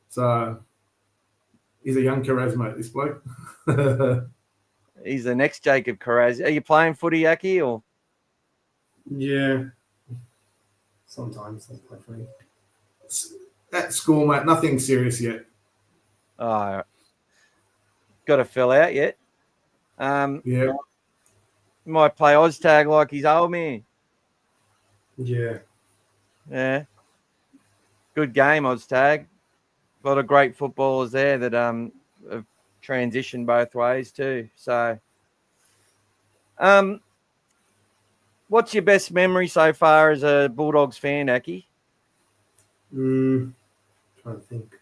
So he's a young Carraz, mate, this bloke. He's the next Jacob Carraz. Are you playing footy, Aki, or? Yeah. Sometimes I play footy. At school, mate, nothing serious yet. Oh, got to fill out yet. Yeah. Might play Oztag like his old man. Yeah. Yeah. Good game, Oztag. A lot of great footballers there that have transitioned both ways too. So, what's your best memory so far as a Bulldogs fan, Aki? Trying to think.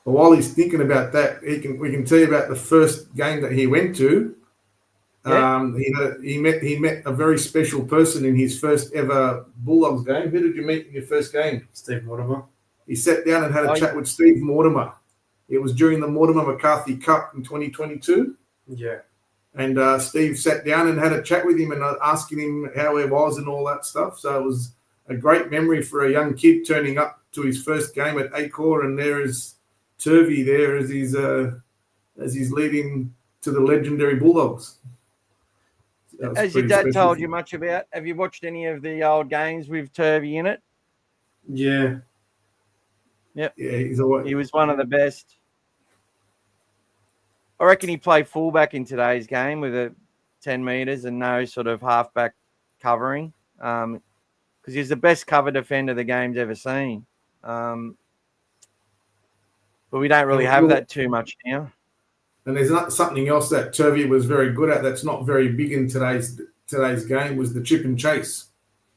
But while he's thinking about that, we can tell you about the first game that he went to. Yeah. He met a very special person in his first ever Bulldogs game. Who did you meet in your first game? Steve Mortimer. He sat down and had a chat with Steve Mortimer. It was during the Mortimer McCarthy Cup in 2022. Yeah. And Steve sat down and had a chat with him and asking him how he was and all that stuff. So it was a great memory for a young kid turning up to his first game at Acor, and there is Turvey there as he's leading to the legendary Bulldogs. Has your dad told you much about? Have you watched any of the old games with Turvey in it? Yeah. Yep. Yeah, he was one of the best. I reckon he played fullback in today's game with a 10 metres and no sort of halfback covering, because he's the best cover defender the game's ever seen. But we don't really have that too much now. And there's not something else that Turvey was very good at that's not very big in today's game was the chip and chase.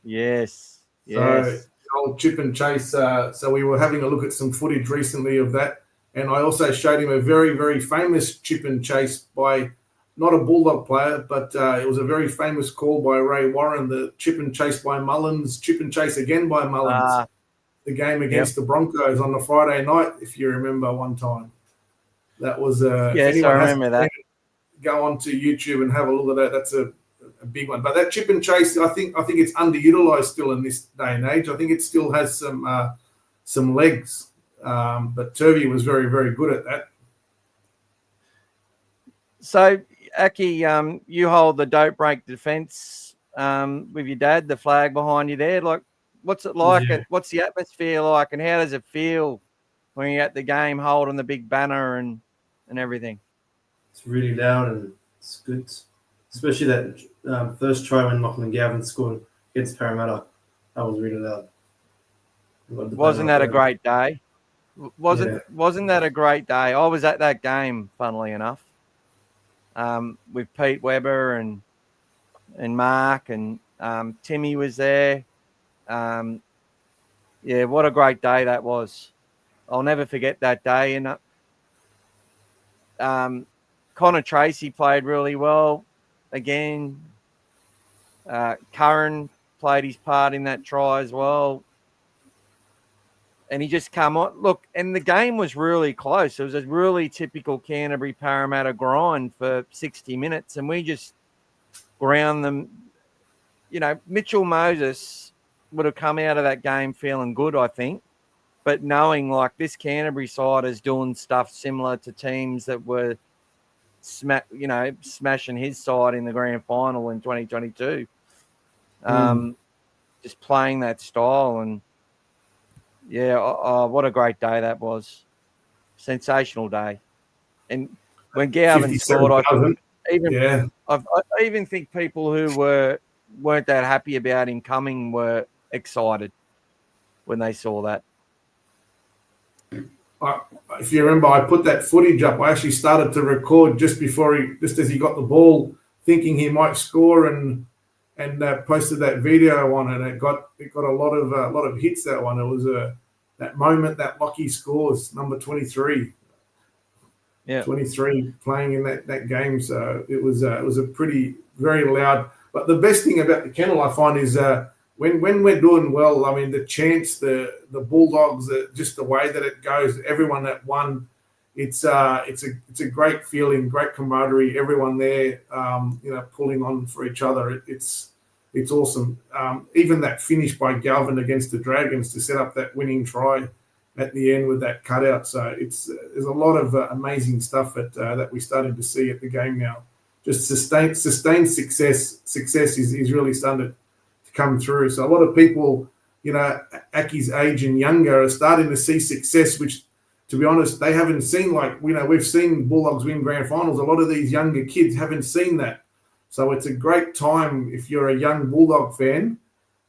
Yes. So old chip and chase. So we were having a look at some footage recently of that. And I also showed him a very, very famous chip and chase by not a Bulldog player, but it was a very famous call by Ray Warren, the chip and chase by Mullins, chip and chase again by Mullins. The game against the Broncos on the Friday night, if you remember one time. That was yes, I remember that. Go on to YouTube and have a look at that. That's a big one. But that chip and chase, I think it's underutilized still in this day and age. I think it still has some legs. But Turvey was very, very good at that. So, Aki, you hold the dope break defence with your dad, the flag behind you there. Like, what's it like? Yeah. What's the atmosphere like? And how does it feel when you're at the game holding the big banner and everything? It's really loud and it's good. Especially that first try when Lachlan Gavin scored against Parramatta. That was really loud. Wasn't that a great day? Wasn't that a great day? I was at that game, funnily enough, with Pete Webber and Mark and Timmy was there. Yeah, what a great day that was. I'll never forget that day. And Connor Tracy played really well again. Curran played his part in that try as well. And he just come on. Look, and the game was really close. It was a really typical Canterbury Parramatta grind for 60 minutes. And we just ground them. You know, Mitchell Moses would have come out of that game feeling good, I think. But knowing like this Canterbury side is doing stuff similar to teams that were, smashing his side in the grand final in 2022. Just playing that style and, what a great day that was. Sensational day. And when Gavin scored, I even think people who weren't that happy about him coming were excited when they saw that. If you remember, I put that footage up. I actually started to record just as he got the ball, thinking he might score, and posted that video on it. It got a lot of hits. That one. It was that moment that Lockie scores, number 23. Yeah, 23 playing in that game. So it was a pretty very loud. But the best thing about the kennel I find is when we're doing well, I mean, the chants, the Bulldogs, just the way that it goes, everyone that won, it's a great feeling, great camaraderie. Everyone there, pulling on for each other. It's awesome. Even that finish by Galvin against the Dragons to set up that winning try at the end with that cutout. So there's a lot of amazing stuff that we're starting to see at the game now. Just sustained success is really starting to come through. So a lot of people, Aki's age and younger are starting to see success, which, to be honest, they haven't seen. Like, we've seen Bulldogs win grand finals. A lot of these younger kids haven't seen that. So it's a great time if you're a young Bulldog fan.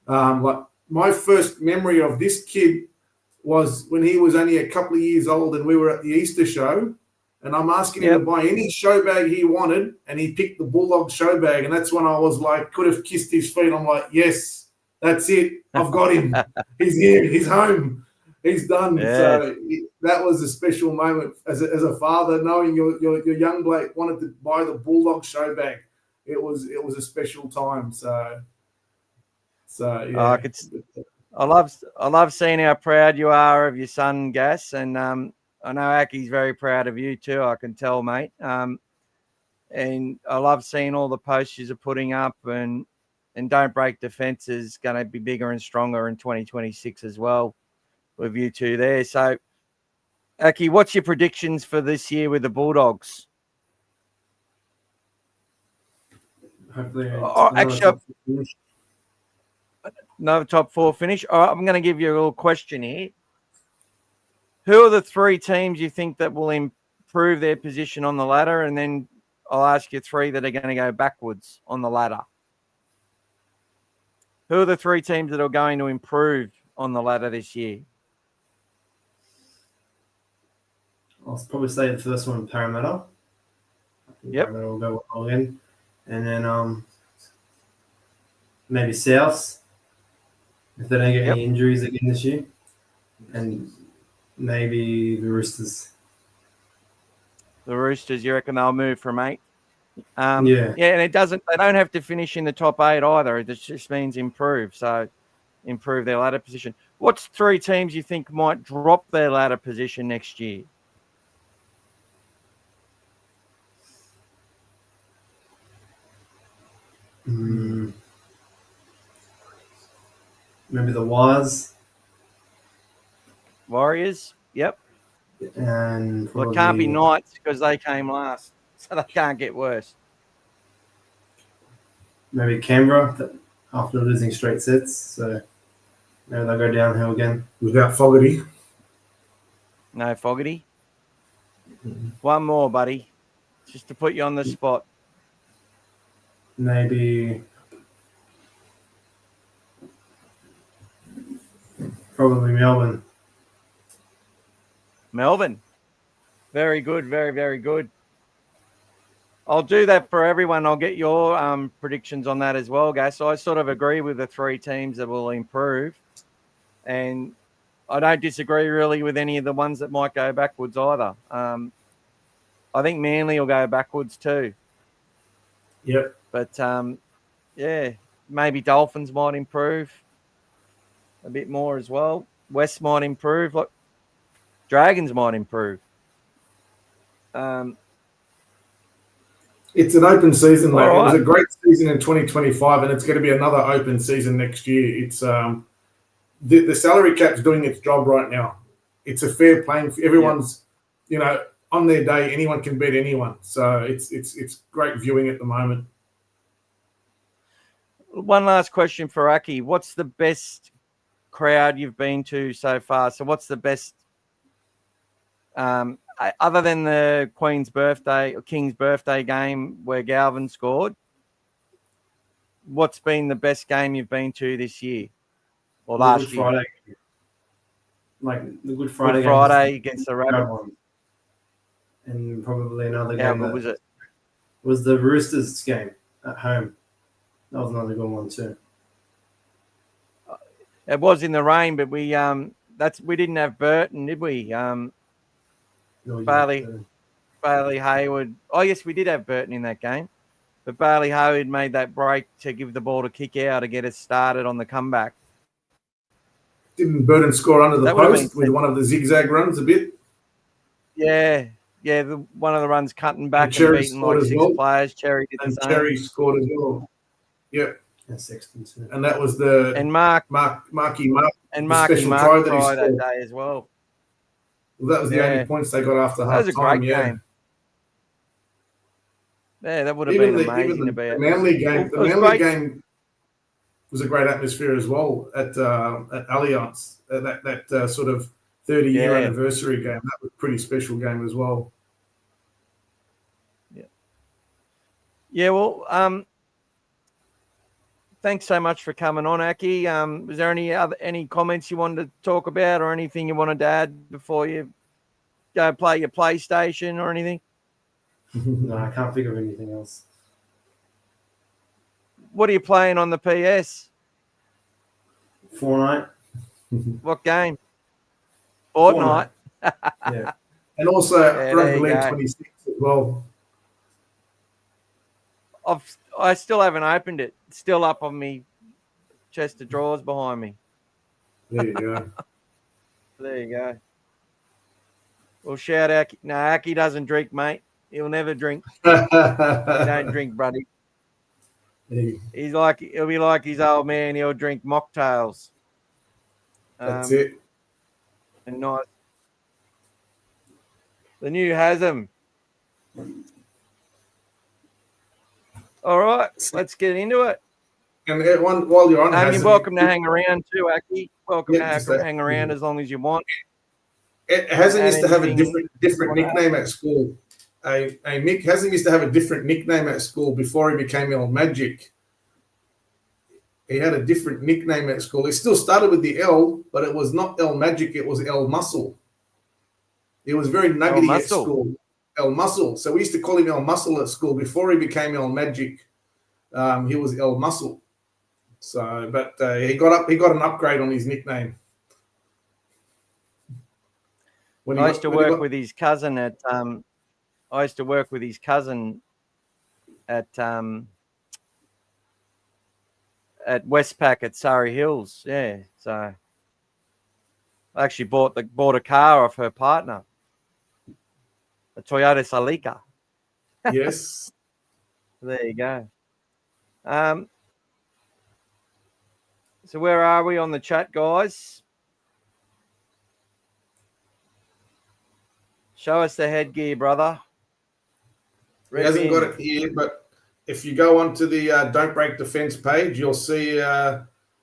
Like my first memory of this kid was when he was only a couple of years old and we were at the Easter show. And I'm asking him to buy any show bag he wanted, and he picked the Bulldog show bag. And that's when I was like, could have kissed his feet. I'm like, yes, that's it. I've got him. He's here. He's home. He's done. Yeah. So that was a special moment as a father, knowing your young bloke wanted to buy the Bulldog show bag. It was a special time. So yeah. I love seeing how proud you are of your son, Gas, and I know Aki's very proud of you too. I can tell, mate. And I love seeing all the posts you're putting up, and Don't Break Defence is going to be bigger and stronger in 2026 as well with you two there. So, Aki, what's your predictions for this year with the Bulldogs? Hopefully, another top four finish. All right, I'm going to give you a little question here. Who are the three teams you think that will improve their position on the ladder, and then I'll ask you 3 that are going to go backwards on the ladder. Who are the 3 teams that are going to improve on the ladder this year? I'll probably say the first one, Parramatta. I think Yep. Parramatta will go all in. And then maybe Souths, if they don't get any injuries again this year. And maybe the Roosters. The Roosters, you reckon they'll move from 8? Yeah. Yeah, and they don't have to finish in the top 8 either. It just means improve. So improve their ladder position. What's 3 teams you think might drop their ladder position next year? Maybe the Wires. Warriors? Yep. And Well, it can't be Knights because they came last. So they can't get worse. maybe Canberra after losing straight sets. So maybe they'll go downhill again. Without Fogarty. No Fogarty. One more, buddy. Just to put you on the spot. Maybe probably Melbourne. Melbourne. Very good. Very, very good. I'll do that for everyone. I'll get your predictions on that as well, guys. So I sort of agree with the 3 teams that will improve. And I don't disagree really with any of the ones that might go backwards either. I think Manly will go backwards too. Yep. But, yeah, maybe Dolphins might improve a bit more as well. West might improve. Look, Dragons might improve. It's an open season, mate. All It was right. a great season in 2025, and it's going to be another open season next year. It's the salary cap's doing its job right now. It's a fair playing. Everyone's, on their day, anyone can beat anyone. So it's great viewing at the moment. One last question for Aki. What's the best crowd you've been to so far? So what's the best, other than the King's birthday game where Galvin scored, what's been the best game you've been to this year or last year? Friday. Like the Good Friday Good Friday against the Rabbits. And probably another How game. good was it? Was the Roosters game at home. That was another good one too. It was in the rain, but we didn't have Burton, did we? Bailey Hayward. Oh, yes, we did have Burton in that game. But Bailey Hayward made that break to give the ball to kick out to get us started on the comeback. Didn't Burton score under the That would have post been- with one of the zigzag runs a bit? Yeah. Yeah, one of the runs cutting back and Cherry beating scored like as 6 well. players. Cherry did the And same. Cherry scored as well. Yep. And Sexton too. And that was the And Marky Marky Mark try that he tried that scored. day as well. Well, that was the Yeah. only points they got after That half was a time. great Yeah. game. Yeah, that would have Even been the amazing to be at. Manly game. It The was Manly great. game was a great atmosphere as well at Allianz. That sort of 30-year Yeah. anniversary game. That was a pretty special game as well. Yeah, well, thanks so much for coming on, Aki. Was there any comments you wanted to talk about or anything you wanted to add before you go play your PlayStation or anything? No, I can't think of anything else. What are you playing on the PS? Fortnite. What game? Fortnite. Yeah. And also there Rugby you League go. 26 as well. I still haven't opened it. It's still up on me chest of drawers behind me. There you go. There you go. Well, shout out. No, Aki doesn't drink, mate. He'll never drink. He don't drink, buddy. Hey, He'll be like his old man. He'll drink mocktails. that's it. And nice. The new Hasm. All right, let's get into it. And while you're on, You're Hassan, welcome to hang around too, Aki. Welcome Yeah, just to that. hang around as long as you want. Hasn't used to have a anything different you wanna nickname at school. Mick hasn't used to have a different nickname at school before he became El Magic. He had a different nickname at school. It still started with the L, but it was not El Magic. It was El Muscle. He was very nuggety at Muscle. school. El Muscle. So we used to call him El Muscle at school before he became El Magic. He was El Muscle. So, but he got an upgrade on his nickname. I used to work with his cousin at Westpac at Surrey Hills. Yeah, so I actually bought a car off her partner, a Toyota Celica. Yes. There you go. So where are we on the chat, guys? Show us the headgear, brother. He hasn't got it here, but if you go onto the Don't Break Defence page, you'll see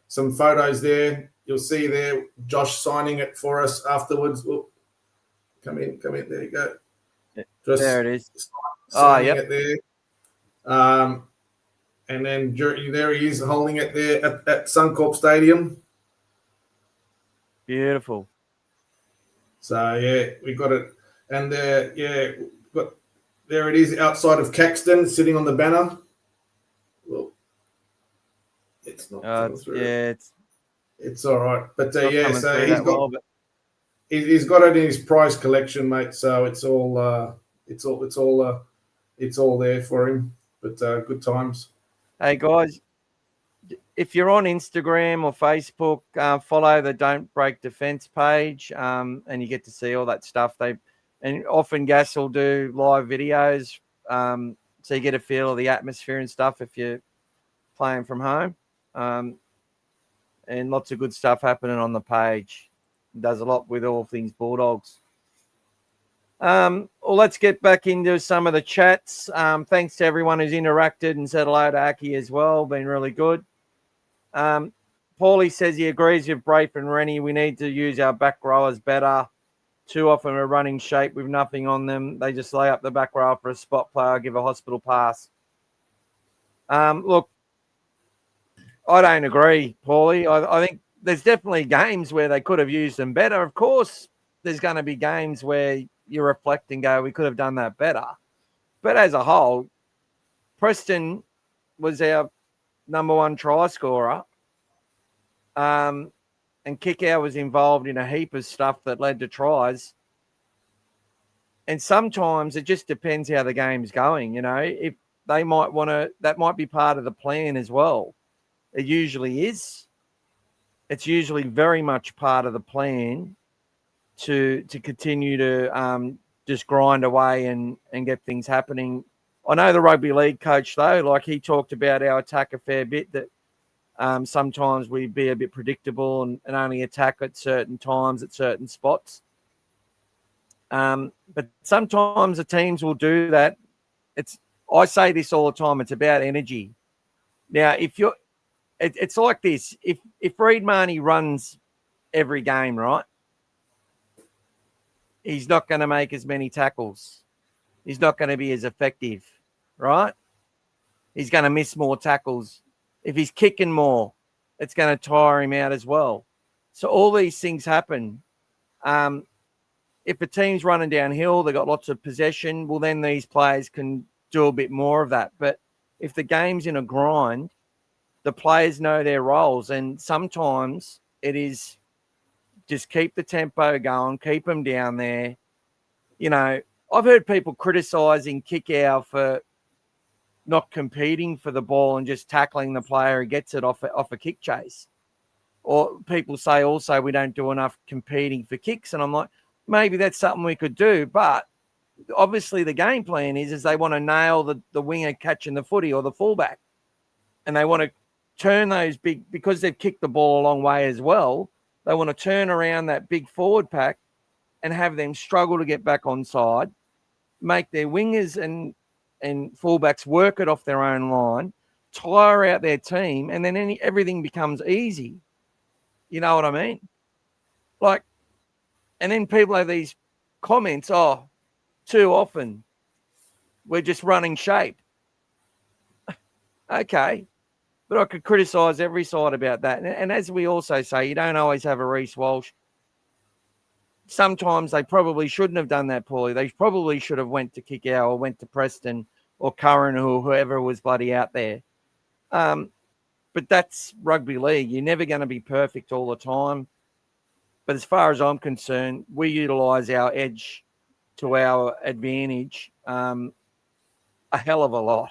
some photos there. You'll see there Josh signing it for us afterwards. Whoop. Come in. There you go. Just there it is. Signing it there. And then there he is holding it there at Suncorp Stadium. Beautiful. So, yeah, we got it. And there it is outside of Caxton, sitting on the banner. Well, it's not coming through. Yeah, it's all right. But so he's got it in his prize collection, mate. So it's all there for him. But good times. Hey guys, if you're on Instagram or Facebook, follow the Don't Break Defence page, and you get to see all that stuff. And often Gas will do live videos, so you get a feel of the atmosphere and stuff if you're playing from home. And lots of good stuff happening on the page. Does a lot with all things Bulldogs. Well, let's get back into some of the chats. Thanks to everyone who's interacted and said hello to Aki as well. Been really good. Paulie says he agrees with Braith and Rennie. We need to use our back rowers better. Too often we're running shape with nothing on them. They just lay up the back row for a spot player, give a hospital pass. Look, I don't agree, Paulie. I think there's definitely games where they could have used them better. Of course, there's going to be games where you reflect and go, we could have done that better. But as a whole, Preston was our number one try scorer. And Kickout was involved in a heap of stuff that led to tries. And sometimes it just depends how the game's going. You know, if they might want to, that might be part of the plan as well. It usually is. It's usually very much part of the plan to continue to just grind away and get things happening. I know the rugby league coach, though, like he talked about our attack a fair bit, that sometimes we be a bit predictable and only attack at certain times at certain spots. But sometimes the teams will do that. I say this all the time. It's about energy. Now, it's like this. If Reid Marnie runs every game, right, he's not going to make as many tackles. He's not going to be as effective, right? He's going to miss more tackles. If he's kicking more, it's going to tire him out as well. So all these things happen. If a team's running downhill, they've got lots of possession, well, then these players can do a bit more of that. But if the game's in a grind, the players know their roles. And sometimes it is just keep the tempo going, keep them down there. You know, I've heard people criticising Kickout for not competing for the ball and just tackling the player who gets it off a kick chase. Or people say also we don't do enough competing for kicks. And I'm like, maybe that's something we could do. But obviously the game plan is they want to nail the winger catching the footy or the fullback. And they want to turn those big, because they've kicked the ball a long way as well, they want to turn around that big forward pack and have them struggle to get back onside, make their wingers and fullbacks work it off their own line, tire out their team, and then everything becomes easy. You know what I mean? Like, And then people have these comments, oh, too often we're just running shape. Okay. But I could criticise every side about that. And as we also say, you don't always have a Reece Walsh. Sometimes they probably shouldn't have done that poorly. They probably should have went to Kickow or went to Preston or Curran or whoever was bloody out there. But that's rugby league. You're never going to be perfect all the time. But as far as I'm concerned, we utilise our edge to our advantage a hell of a lot.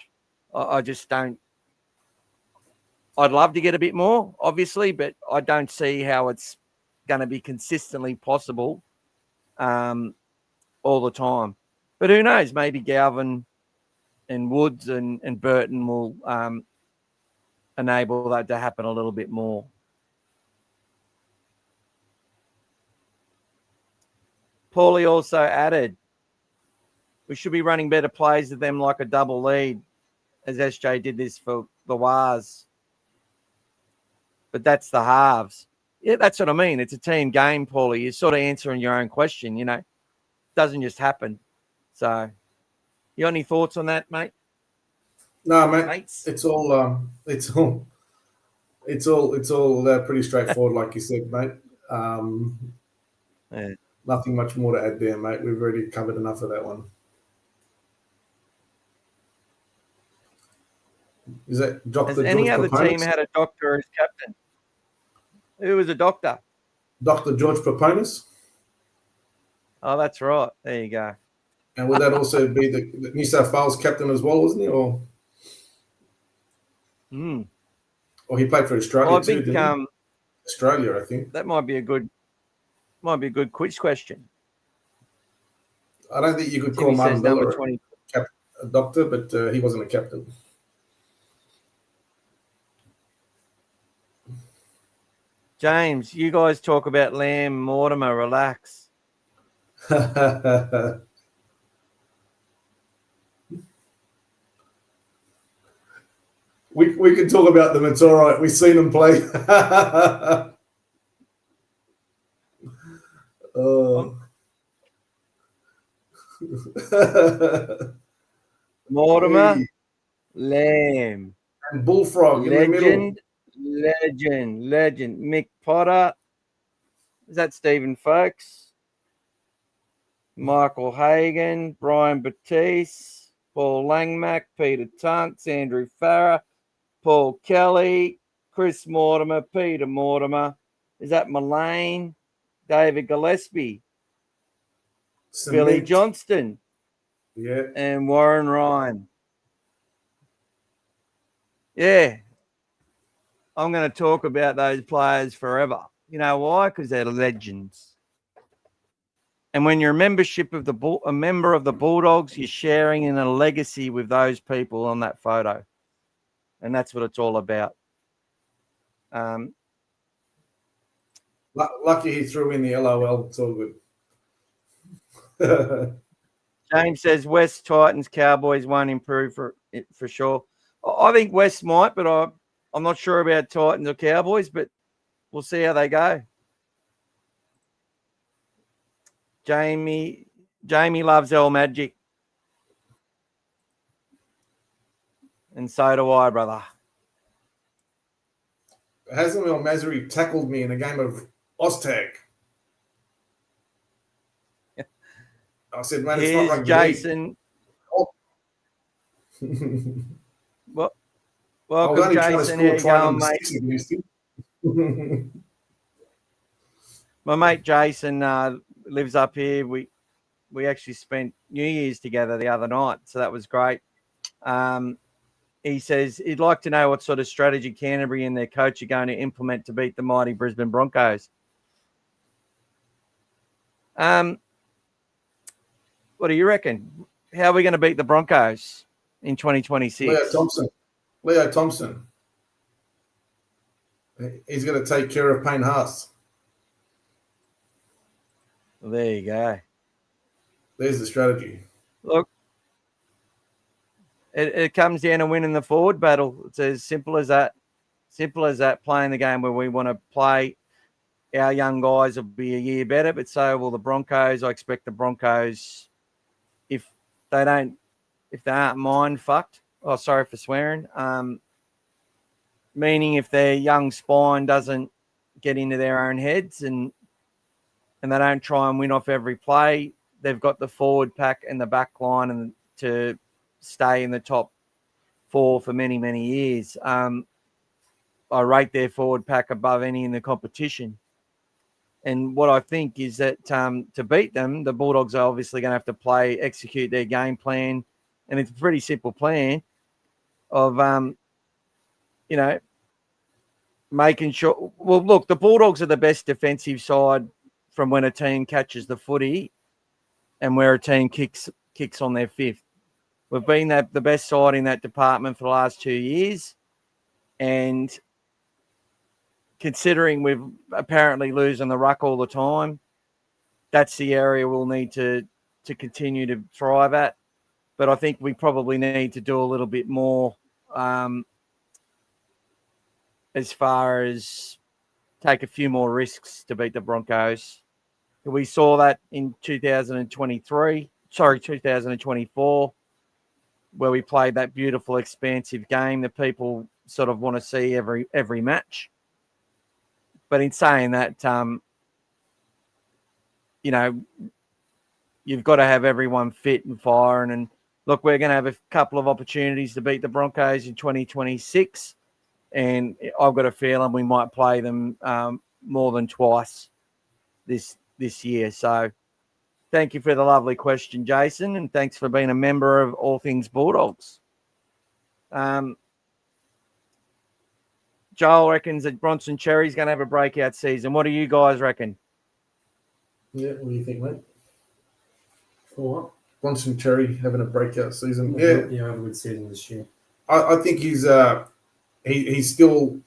I just don't. I'd love to get a bit more, obviously, but I don't see how it's going to be consistently possible all the time. But who knows? Maybe Galvin and Woods and Burton will enable that to happen a little bit more. Paulie also added, we should be running better plays with them like a double lead, as SJ did this for the Wars. But that's the halves. Yeah, that's what I mean. It's a team game, Paulie. You're sort of answering your own question, you know. It doesn't just happen. So, you got any thoughts on that, mate? No, mate. Mates? It's all pretty straightforward, like you said, mate. Yeah. Nothing much more to add there, mate. We've already covered enough of that one. Is that Dr. Has George any other Proponus? team had a doctor as captain? Who was a doctor? Dr. George Proponus? Oh, that's right. There you go. And would that also be the New South Wales captain as well, wasn't he? Or he played for Australia Well, I too, think didn't he? Australia, I think. that might be a good quiz question. I don't think you could Timmy call Martin says number Miller 20. a doctor, but he wasn't a captain. James, you guys talk about Lamb, Mortimer, relax. We can talk about them. It's all right. We've seen them play. Mortimer, Hey. Lamb. And Bullfrog in the middle. Legend. Mick Potter. Is that Stephen Folkes? Michael Hagan, Brian Batiste, Paul Langmack, Peter Tunks, Andrew Farah, Paul Kelly, Chris Mortimer, Peter Mortimer. Is that Mullane? David Gillespie, Billy Cement. Johnston, Yeah. and Warren Ryan. Yeah. I'm going to talk about those players forever. You know why? Because they're legends. And when you're a member of the Bulldogs, you're sharing in a legacy with those people on that photo. And that's what it's all about. Lucky he threw in the LOL. It's all good. James says West Titans, Cowboys won't improve for sure. I think West might, but I'm not sure about Titans or Cowboys, but we'll see how they go. Jamie loves El Magic. And so do I, brother. Haslam El Mazri tackled me in a game of Oztag. I said, man, it's not Here's rugby Jason. league. Well, I was welcome, only trying to Jason. How score you try going, number mate? 6 against him. My mate Jason lives up here. We actually spent New Year's together the other night, so that was great. He says he'd like to know what sort of strategy Canterbury and their coach are going to implement to beat the mighty Brisbane Broncos. What do you reckon? How are we going to beat the Broncos in 2026? Leo Thompson. He's going to take care of Payne Haas. Well, there you go. There's the strategy. Look, it comes down to winning the forward battle. It's as simple as that. Simple as that, playing the game where we want to play. our young guys will be a year better, but so will the Broncos. I expect the Broncos, if they aren't mind fucked, oh, sorry for swearing, meaning if their young spine doesn't get into their own heads and they don't try and win off every play, they've got the forward pack and the back line and to stay in the top 4 for many, many years. I rate their forward pack above any in the competition. And what I think is that to beat them, the Bulldogs are obviously going to have to execute their game plan. And it's a pretty simple plan of, making sure. Well, look, the Bulldogs are the best defensive side from when a team catches the footy and where a team kicks on their fifth. We've been the best side in that department for the last 2 years. And considering we're apparently losing the ruck all the time, that's the area we'll need to continue to thrive at. But I think we probably need to do a little bit more as far as take a few more risks to beat the Broncos. We saw that in 2024, where we played that beautiful, expansive game that people sort of want to see every match. But in saying that, you've got to have everyone fit and firing. And look, we're going to have a couple of opportunities to beat the Broncos in 2026. And I've got a feeling we might play them more than twice this year. So thank you for the lovely question, Jason. And thanks for being a member of All Things Bulldogs. Joel reckons that Bronson Cherry's going to have a breakout season. What do you guys reckon? Yeah, what do you think, mate? For what? Bronson Cherry having a breakout season. Yeah, have a good season this year. I think he's still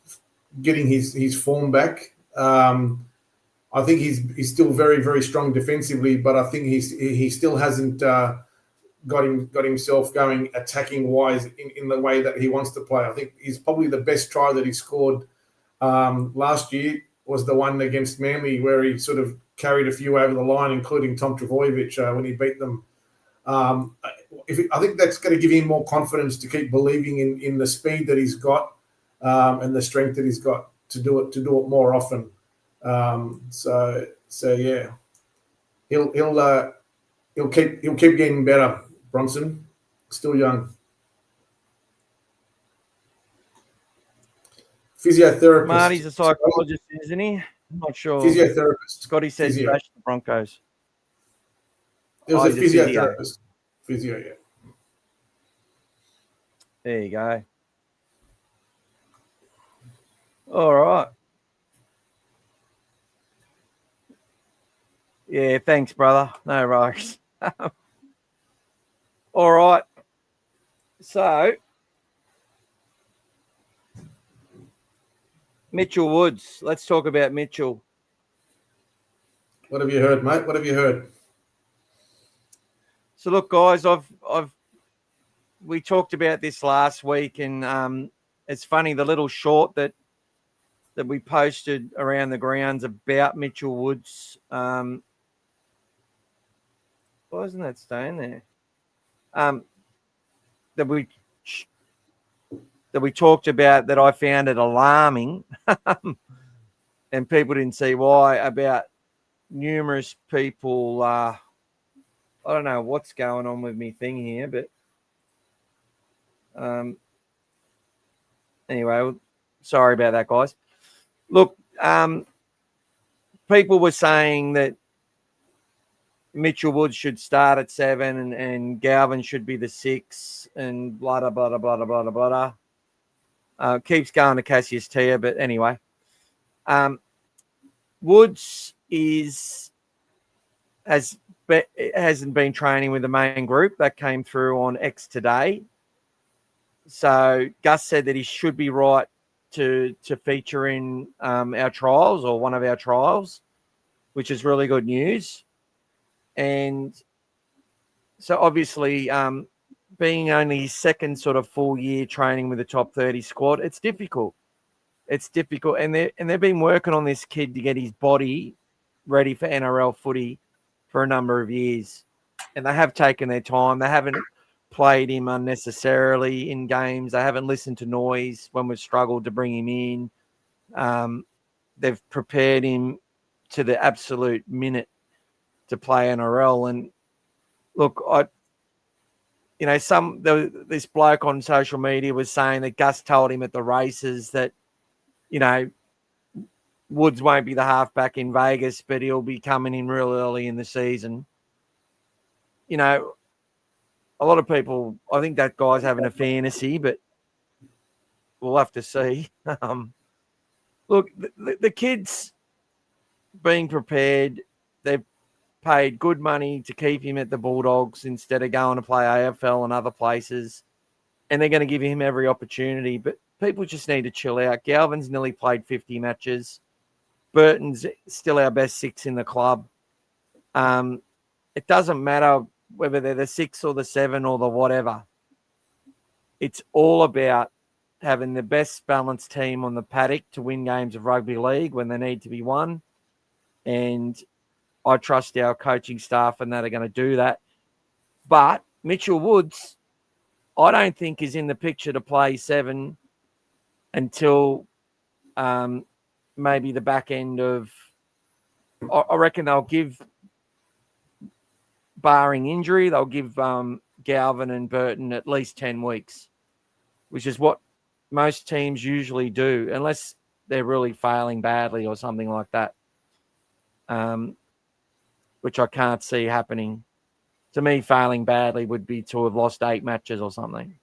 getting his form back. I think he's still very, very strong defensively, but I think he still hasn't got himself going attacking wise in the way that he wants to play. I think he's probably the best try that he scored last year was the one against Manly where he sort of carried a few over the line, including Tom Trbojevic when he beat them. I think that's going to give him more confidence to keep believing in the speed that he's got and the strength that he's got to do it more often. So yeah, he'll keep getting better. Bronson, still young. Physiotherapist. Marty's a psychologist, isn't he? I'm not sure. Physiotherapist. Scotty said bash the Broncos. It was a physiotherapist. Physio, yeah. There you go. All right. Yeah, thanks, brother. No worries. All right. So, Mitchell Woods. Let's talk about Mitchell. What have you heard, mate? What have you heard? So, look, guys, we talked about this last week, and it's funny, the little short that we posted around the grounds about Mitchell Woods. Why isn't that staying there? That we talked about, that I found it alarming, and people didn't see why, about numerous people. I don't know what's going on with me thing here, but anyway, sorry about that, guys. Look, people were saying that Mitchell Woods should start at 7 and Galvin should be the 6 and blah, blah, blah, blah, blah, blah, blah. Keeps going to Cassius Tia, but anyway. Woods hasn't been training with the main group. That came through on X today. So Gus said that he should be right to feature in our trials, or one of our trials, which is really good news. And so obviously, being only his second sort of full year training with the top 30 squad, it's difficult. it's difficult. And they've been working on this kid to get his body ready for NRL footy for a number of years. And they have taken their time. They haven't played him unnecessarily in games. They haven't listened to noise when we've struggled to bring him in. They've prepared him to the absolute minute to play NRL. And look, this bloke on social media was saying that Gus told him at the races that, Woods won't be the halfback in Vegas, but he'll be coming in real early in the season. A lot of people, I think that guy's having a fantasy, but we'll have to see. Look, the kid's being prepared. They've paid good money to keep him at the Bulldogs instead of going to play AFL and other places, and they're going to give him every opportunity. But people just need to chill out. Galvin's nearly played 50 matches. Burton's still our best 6 in the club. It doesn't matter whether they're the 6 or the 7 or the whatever. It's all about having the best balanced team on the paddock to win games of rugby league when they need to be won. And I trust our coaching staff and that are going to do that. But Mitchell Woods, I don't think is in the picture to play 7 until maybe the back end of, I reckon they'll give, barring injury, they'll give Galvin and Burton at least 10 weeks, which is what most teams usually do, unless they're really failing badly or something like that, which I can't see happening. To me, failing badly would be to have lost 8 matches or something.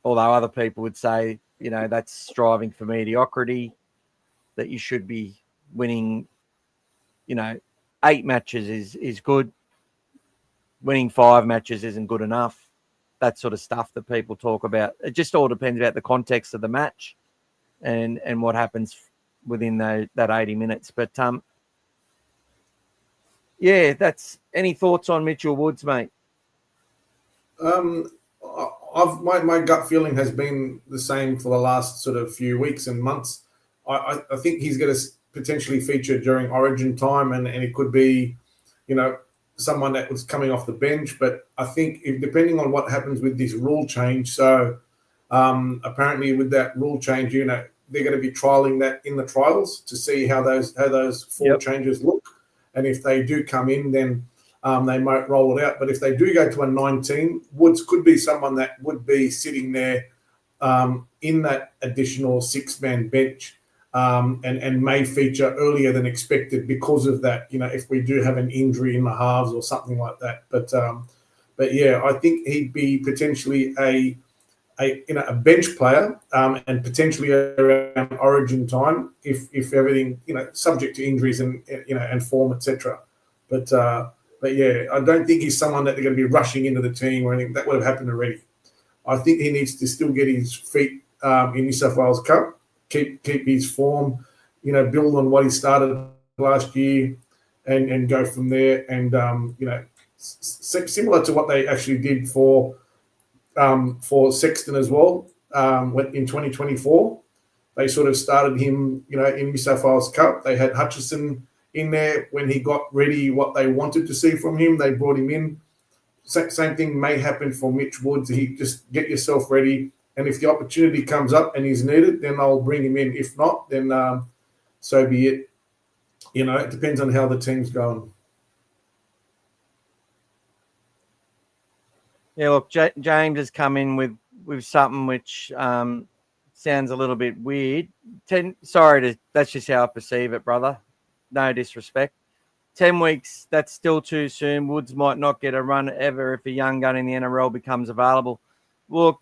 Although other people would say, that's striving for mediocrity, that you should be winning, 8 matches is good. Winning 5 matches isn't good enough. That sort of stuff that people talk about. It just all depends about the context of the match and what happens within that 80 minutes. But, that's any thoughts on Mitchell Woods, mate? My gut feeling has been the same for the last sort of few weeks and months. I think he's going to potentially feature during Origin time, and it could be, someone that was coming off the bench. But I think depending on what happens with this rule change, so apparently with that rule change, they're going to be trialing that in the trials to see how those 4 changes look, and if they do come in, then they might roll it out. But if they do go to a 19, Woods could be someone that would be sitting there in that additional 6-man bench and may feature earlier than expected because of that, if we do have an injury in the halves or something like that. But I think he'd be potentially a bench player and potentially around Origin time if everything, subject to injuries and form, etc. But I don't think he's someone that they're going to be rushing into the team or anything. That would have happened already. I think he needs to still get his feet in New South Wales Cup, keep his form, build on what he started last year and go from there. And, similar to what they actually did for Sexton as well in 2024. They sort of started him, in New South Wales Cup. They had Hutchison in there when he got ready what they wanted to see from him. They brought him in. Same thing may happen for Mitch Woods. He just get yourself ready, and if the opportunity comes up and he's needed, then I'll bring him in. If not, then so be it. It depends on how the team's going. Yeah, look, James has come in with something which sounds a little bit weird. That's just how I perceive it, brother. No disrespect. 10 weeks, that's still too soon. Woods might not get a run ever if a young gun in the NRL becomes available. Look,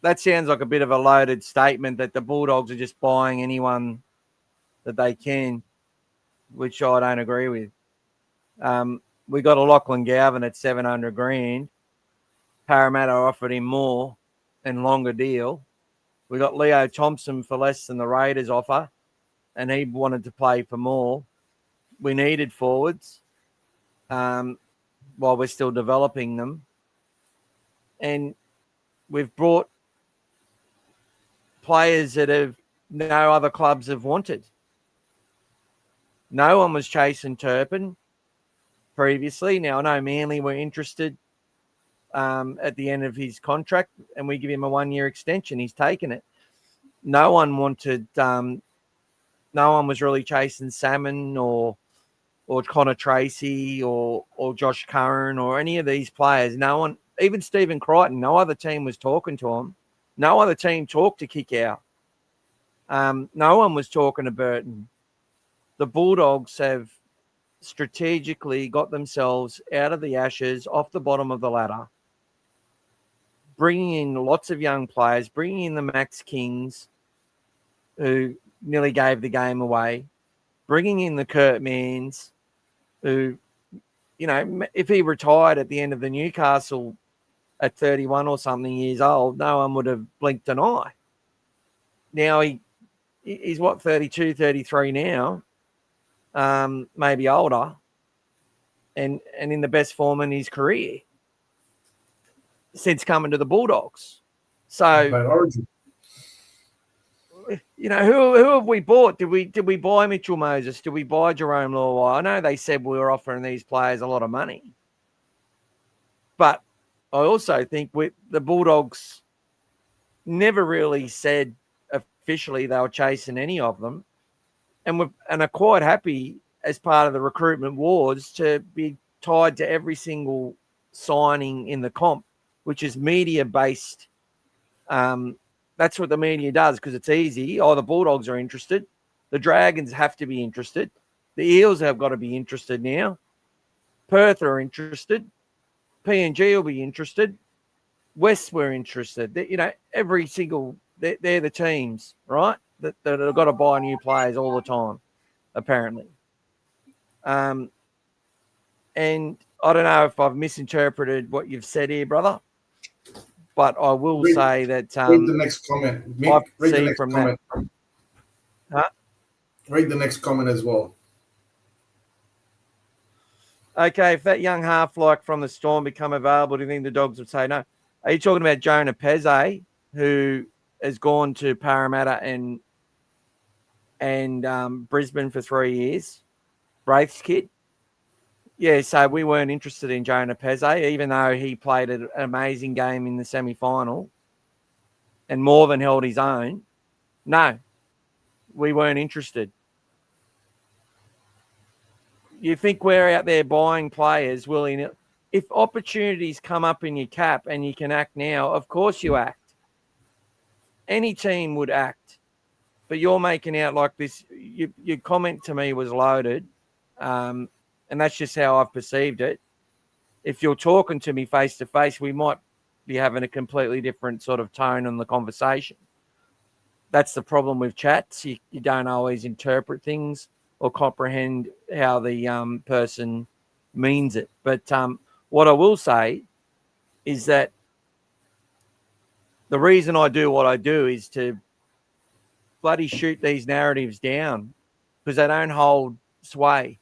that sounds like a bit of a loaded statement that the Bulldogs are just buying anyone that they can, which I don't agree with. We got a Lachlan Galvin at $700,000. Parramatta offered him more and longer deal. We got Leo Thompson for less than the Raiders offer, and he wanted to play for more. We needed forwards. while we're still developing them. And we've brought players that no other clubs have wanted. No one was chasing Turpin previously. Now, I know Manly were interested at the end of his contract, and we give him a 1-year extension. He's taken it. No one wanted, no one was really chasing Salmon or Connor Tracy or Josh Curran or any of these players. No one, even Stephen Crichton, no other team was talking to him. No other team talked to kick out. No one was talking to Burton. The Bulldogs have strategically got themselves out of the ashes, off the bottom of the ladder, bringing in lots of young players, bringing in the Max Kings, who nearly gave the game away, bringing in the Kurt Manns, who, you know, if he retired at the end of the Newcastle at 31 or something years old, no one would have blinked an eye. Now he's what, 32, 33 now, maybe older, and in the best form in his career since coming to the Bulldogs. So, you know, who have we bought? Did we buy Mitchell Moses? Did we buy Jahreme Bula? I know they said we were offering these players a lot of money, but I also think the Bulldogs never really said officially they were chasing any of them, and are quite happy as part of the recruitment wars to be tied to every single signing in the comp, which is media-based. That's what the media does because it's easy. Oh, the Bulldogs are interested. The Dragons have to be interested. The Eels have got to be interested now. Perth are interested. PNG will be interested. West were interested. You know, every single they're the teams, right? That have got to buy new players all the time, apparently. And I don't know if I've misinterpreted what you've said here, brother, but I will say that read the next comment. Mick, read the next comment. Read the next comment as well. Okay, if that young half-like from the Storm become available, do you think the Dogs would say no? Are you talking about Jonah Pezze, who has gone to Parramatta and Brisbane for 3 years? Braith's kid? Yeah, so we weren't interested in Jonah Pezze, even though he played an amazing game in the semi-final and more than held his own. No, we weren't interested. You think we're out there buying players willing? If opportunities come up in your cap and you can act now, of course you act. Any team would act. But you're making out like this. Your comment to me was loaded. And that's just how I've perceived it. If you're talking to me face to face, we might be having a completely different sort of tone on the conversation. That's the problem with chats. You don't always interpret things or comprehend how the person means it. But what I will say is that the reason I do what I do is to bloody shoot these narratives down because they don't hold sway.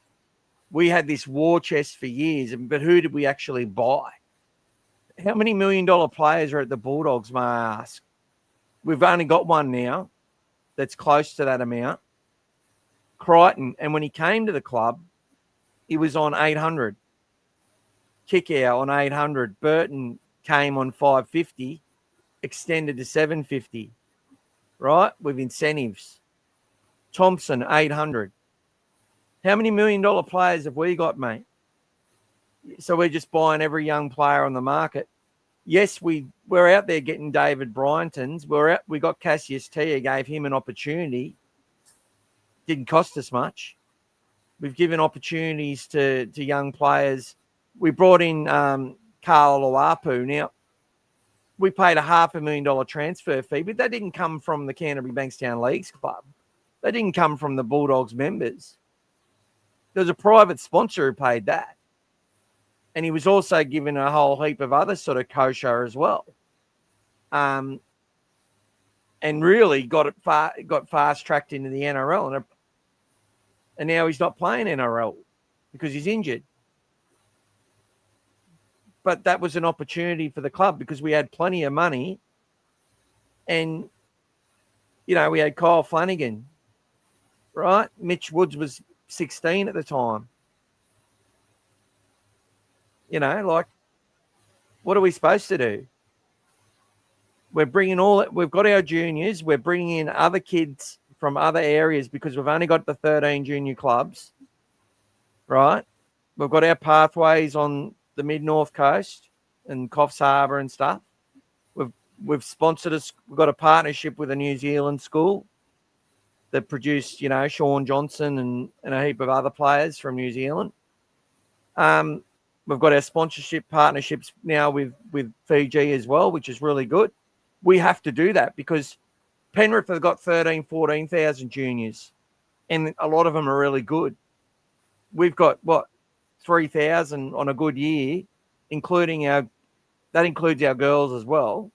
We had this war chest for years, but who did we actually buy? How many $1 million players are at the Bulldogs, may I ask? We've only got one now that's close to that amount. Crichton, and when he came to the club, he was on 800. Kickout on 800. Burton came on 550, extended to 750, right, with incentives. Thompson, 800. How many $1 million players have we got, mate? So we're just buying every young player on the market. Yes, we're out there getting David Bryantons. We got Cassius Tia, gave him an opportunity. Didn't cost us much. We've given opportunities to young players. We brought in Carl Luapu. Now, we paid a $500,000 transfer fee, but that didn't come from the Canterbury-Bankstown Leagues Club. That didn't come from the Bulldogs members. There's a private sponsor who paid that. And he was also given a whole heap of other sort of kosher as well. And really got fast-tracked into the NRL. And now he's not playing NRL because he's injured. but that was an opportunity for the club because we had plenty of money. And, you know, we had Kyle Flanagan, right? Mitch Woods was 16 at the time. You know, like, what are we supposed to do? We're bringing we've got our juniors. We're bringing in other kids from other areas because we've only got the 13 junior clubs, right? We've got our pathways on the mid-north coast and Coffs Harbour and stuff. We've sponsored us. We've got a partnership with a New Zealand school that produced, you know, Sean Johnson and a heap of other players from New Zealand. We've got our sponsorship partnerships now with Fiji as well, which is really good. We have to do that because Penrith have got 14,000 juniors, and a lot of them are really good. We've got, 3,000 on a good year, that includes our girls as well.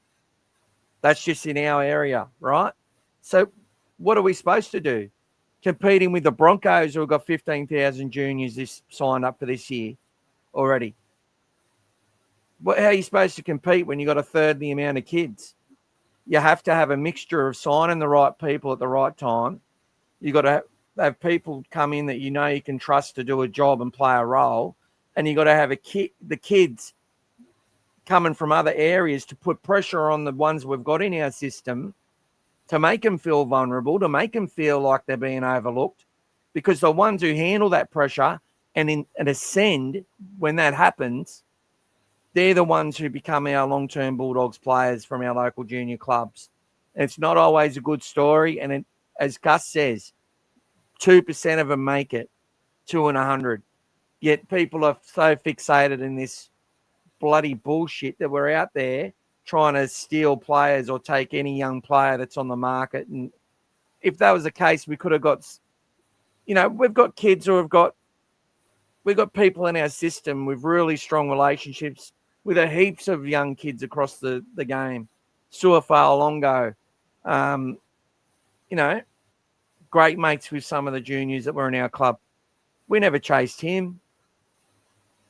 That's just in our area, right? So what are we supposed to do? Competing with the Broncos, who have got 15,000 juniors signed up for this year already. How are you supposed to compete when you've got a third the amount of kids? You have to have a mixture of signing the right people at the right time. You've got to have people come in that you know you can trust to do a job and play a role. And you've got to have the kids coming from other areas to put pressure on the ones we've got in our system to make them feel vulnerable, to make them feel like they're being overlooked. Because the ones who handle that pressure and ascend when that happens, they're the ones who become our long-term Bulldogs players from our local junior clubs. And it's not always a good story. And as Gus says, 2% of them make it, 2 in 100. Yet people are so fixated in this bloody bullshit that we're out there trying to steal players or take any young player that's on the market. And if that was the case, we could have got, you know, we've got kids who we've got people in our system with really strong relationships with heaps of young kids across the game. Suafal Longo, you know, great mates with some of the juniors that were in our club. We never chased him.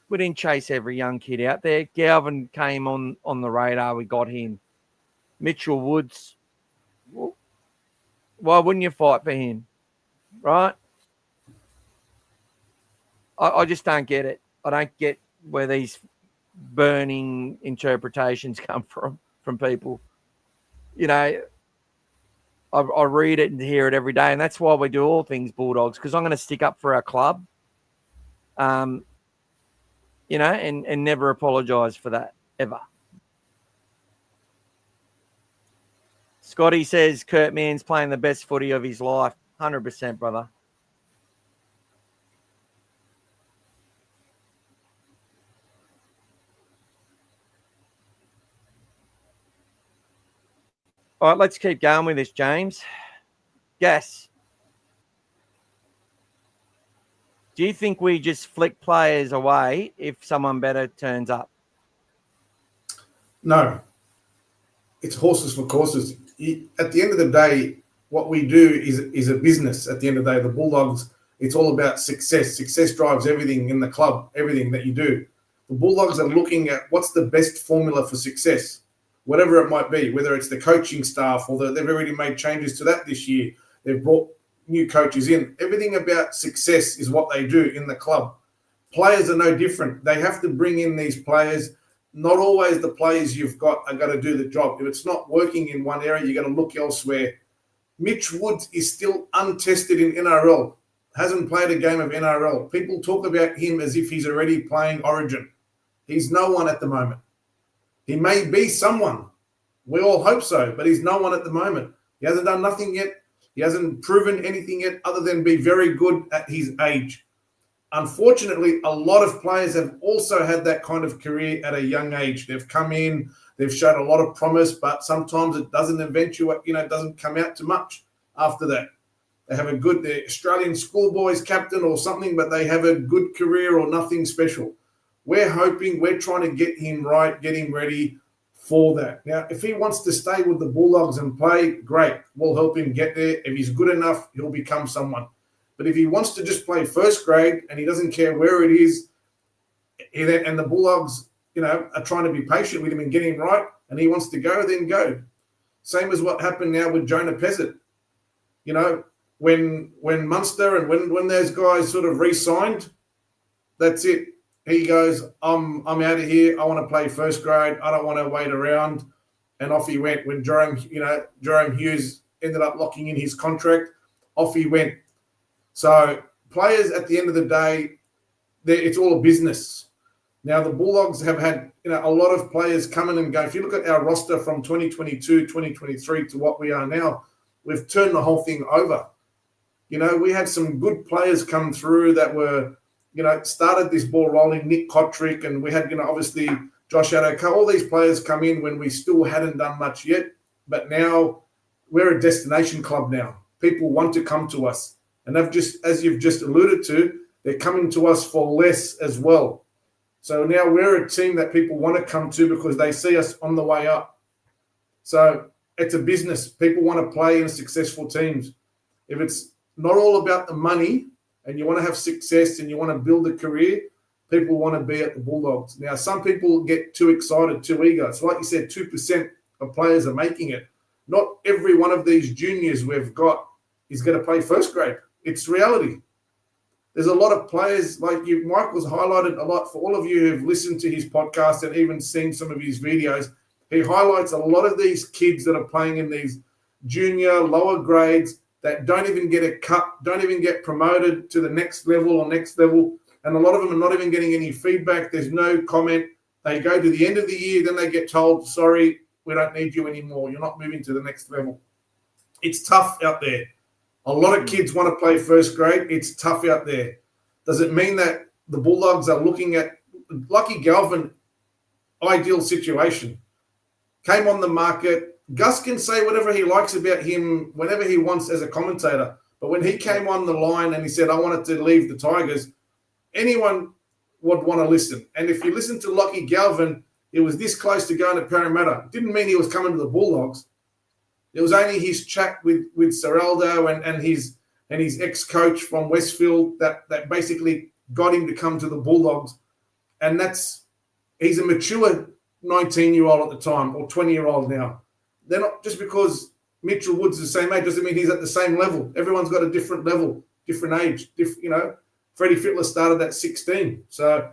We didn't chase every young kid out there. Galvin came on the radar. We got him. Mitchell Woods. Why wouldn't you fight for him? Right? I just don't get it. I don't get where these burning interpretations come from people. You know, I read it and hear it every day, and that's why we do all things Bulldogs, because I'm going to stick up for our club. You know, and never apologise for that, ever. Scotty says Kurt Mann's playing the best footy of his life. 100%, brother. All right, let's keep going with this, James. Gas. Do you think we just flick players away if someone better turns up? No. It's horses for courses. At the end of the day, what we do is a business. At the end of the day, the Bulldogs, it's all about success. Success drives everything in the club, everything that you do. The Bulldogs are looking at what's the best formula for success, whatever it might be, whether it's the coaching staff or they've already made changes to that this year. They've brought new coaches in. Everything about success is what they do in the club. Players are no different. They have to bring in these players. Not always the players you've got are going to do the job. If it's not working in one area, you're going to look elsewhere. Mitch Woods is still untested in NRL, hasn't played a game of NRL. People talk about him as if he's already playing Origin. He's no one at the moment. He may be someone. We all hope so, but he's no one at the moment. He hasn't done nothing yet. He hasn't proven anything yet other than be very good at his age. Unfortunately, a lot of players have also had that kind of career at a young age. They've come in, they've shown a lot of promise, but sometimes it doesn't eventuate, it doesn't come out to much after that. They have the Australian schoolboys captain or something, but they have a good career or nothing special. We're trying to get him right, get him ready for that. Now, if he wants to stay with the Bulldogs and play, great. We'll help him get there. If he's good enough, he'll become someone. But if he wants to just play first grade and he doesn't care where it is, and the Bulldogs are trying to be patient with him and get him right, and he wants to go, then go. Same as what happened now with Jonah Pezzett. When Munster and when those guys sort of re-signed, that's it. He goes, I'm out of here. I want to play first grade. I don't want to wait around. And off he went. When Jahreme Hughes ended up locking in his contract, off he went. So players at the end of the day, it's all a business. Now, the Bulldogs have had a lot of players coming and go. If you look at our roster from 2022, 2023 to what we are now, we've turned the whole thing over. We had some good players come through that were, started this ball rolling. Nick Kotrick, and we had, obviously Josh Adoko. All these players come in when we still hadn't done much yet. But now we're a destination club now. People want to come to us. And they've just, as you've just alluded to, they're coming to us for less as well. So now we're a team that people want to come to because they see us on the way up. So it's a business. People want to play in successful teams. If it's not all about the money and you want to have success and you want to build a career, people want to be at the Bulldogs. Now, some people get too excited, too eager. So like you said, 2% of players are making it. Not every one of these juniors we've got is going to play first grade. It's reality. There's a lot of players like you. Mike was highlighted a lot for all of you who've listened to his podcast and even seen some of his videos. He highlights a lot of these kids that are playing in these junior, lower grades that don't even get a cut, don't even get promoted to the next level. And a lot of them are not even getting any feedback. There's no comment. They go to the end of the year, then they get told, sorry, we don't need you anymore. You're not moving to the next level. It's tough out there. A lot of kids want to play first grade. It's tough out there. Does it mean that the Bulldogs are looking at Lucky Galvin, ideal situation? Came on the market. Gus can say whatever he likes about him whenever he wants as a commentator. But when he came on the line and he said, I wanted to leave the Tigers, anyone would want to listen. And if you listen to Lucky Galvin, it was this close to going to Parramatta. It didn't mean he was coming to the Bulldogs. It was only his chat with Seraldo and his ex-coach from Westfield that basically got him to come to the Bulldogs. And he's a mature 19-year-old at the time or 20-year-old now. They're not just because Mitchell Woods is the same age doesn't mean he's at the same level. Everyone's got a different level, different age. Freddie Fittler started at 16. So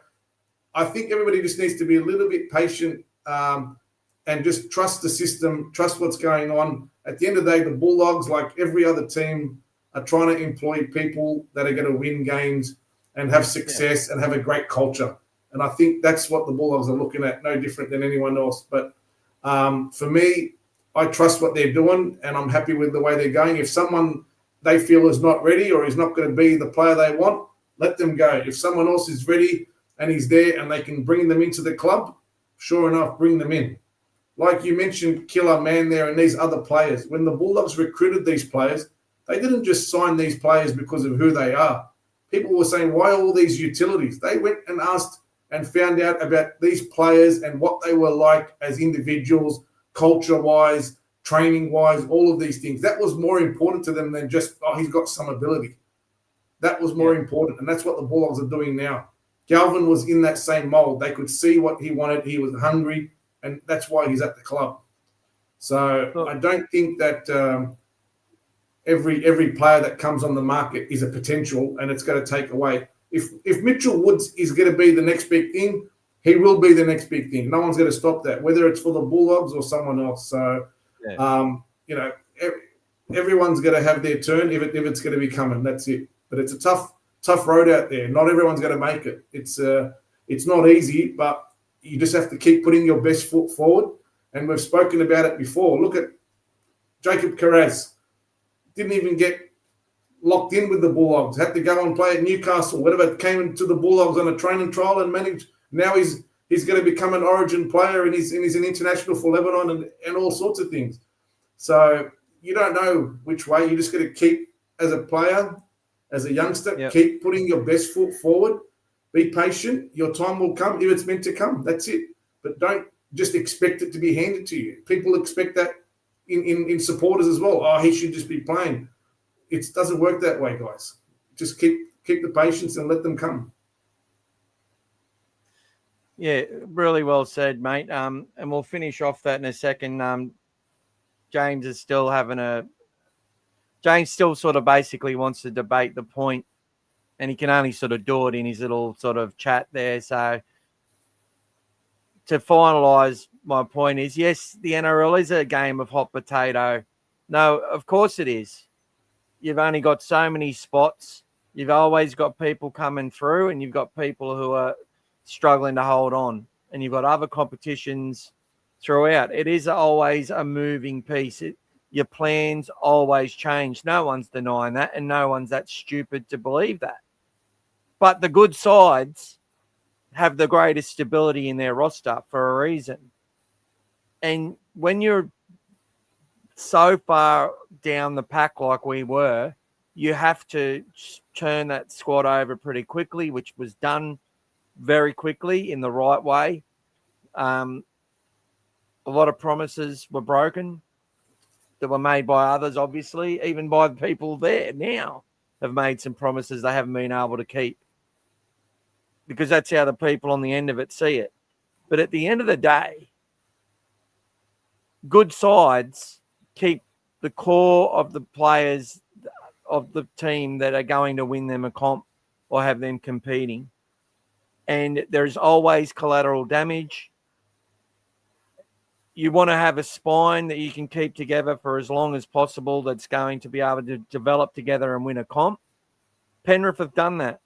I think everybody just needs to be a little bit patient and just trust the system, trust what's going on. At the end of the day, the Bulldogs, like every other team, are trying to employ people that are going to win games and have success and have a great culture. And I think that's what the Bulldogs are looking at, no different than anyone else. But for me, I trust what they're doing and I'm happy with the way they're going. If someone they feel is not ready or is not going to be the player they want, let them go. If someone else is ready and he's there and they can bring them into the club, sure enough, bring them in. Like you mentioned, Killer Man there and these other players. When the Bulldogs recruited these players, they didn't just sign these players because of who they are. People were saying, why all these utilities? They went and asked and found out about these players and what they were like as individuals, culture-wise, training-wise, all of these things. That was more important to them than just, he's got some ability. That was more important, and that's what the Bulldogs are doing now. Galvin was in that same mold. They could see what he wanted. He was hungry, and that's why he's at the club. So I don't think that every player that comes on the market is a potential, and it's going to take away. If Mitchell Woods is going to be the next big thing, he will be the next big thing. No one's going to stop that, whether it's for the Bulldogs or someone else. So, everyone's going to have their turn if it's going to be coming. That's it. But it's a tough road out there. Not everyone's going to make it. It's not easy, but you just have to keep putting your best foot forward. And we've spoken about it before. Look at Jacob Carraz. Didn't even get locked in with the Bulldogs. Had to go and play at Newcastle. Whatever, came into the Bulldogs on a training trial and managed. Now he's going to become an Origin player and he's an international for Lebanon and all sorts of things. So you don't know which way. You just got to keep, as a player, as a youngster, keep putting your best foot forward. Be patient. Your time will come if it's meant to come. That's it. But don't just expect it to be handed to you. People expect that in supporters as well. Oh, he should just be playing. It doesn't work that way, guys. Just keep the patience and let them come. Yeah, really well said, mate. And we'll finish off that in a second. James is still James still sort of basically wants to debate the point, and he can only sort of do it in his little sort of chat there. So to finalise my point is, yes, the NRL is a game of hot potato. No, of course it is. You've only got so many spots. You've always got people coming through, and you've got people who are struggling to hold on, and you've got other competitions throughout. It is always a moving piece. Your plans always change. No one's denying that, and no one's that stupid to believe that. But the good sides have the greatest stability in their roster for a reason. And when you're so far down the pack like we were, you have to turn that squad over pretty quickly, which was done very quickly in the right way. A lot of promises were broken that were made by others, obviously, even by the people there now have made some promises they haven't been able to keep, because that's how the people on the end of it see it. But at the end of the day, good sides keep the core of the players of the team that are going to win them a comp or have them competing. And there's always collateral damage. You want to have a spine that you can keep together for as long as possible that's going to be able to develop together and win a comp. Penrith have done that.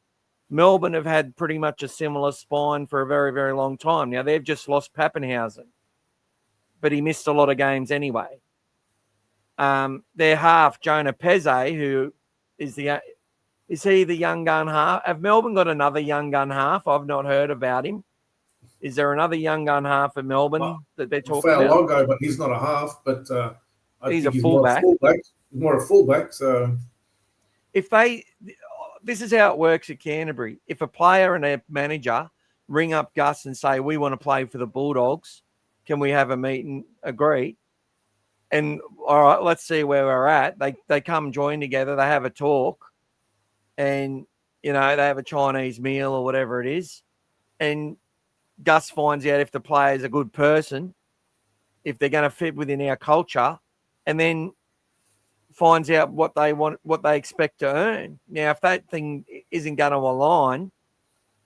Melbourne have had pretty much a similar spine for a very, very long time. Now, they've just lost Pappenhausen, but he missed a lot of games anyway. Their half, Jonah Peze, who is he the young gun half? Have Melbourne got another young gun half? I've not heard about him. Is there another young gun half at Melbourne that they're talking about? Logo, but he's not a half. But he's a fullback. He's more a fullback. So this is how it works at Canterbury. If a player and a manager ring up Gus and say, we want to play for the Bulldogs, can we have a meet and agree? And all right, let's see where we're at. They come join together, they have a talk, and they have a Chinese meal or whatever it is. And Gus finds out if the player's a good person, if they're going to fit within our culture, and then finds out what they want, what they expect to earn. Now, if that thing isn't going to align,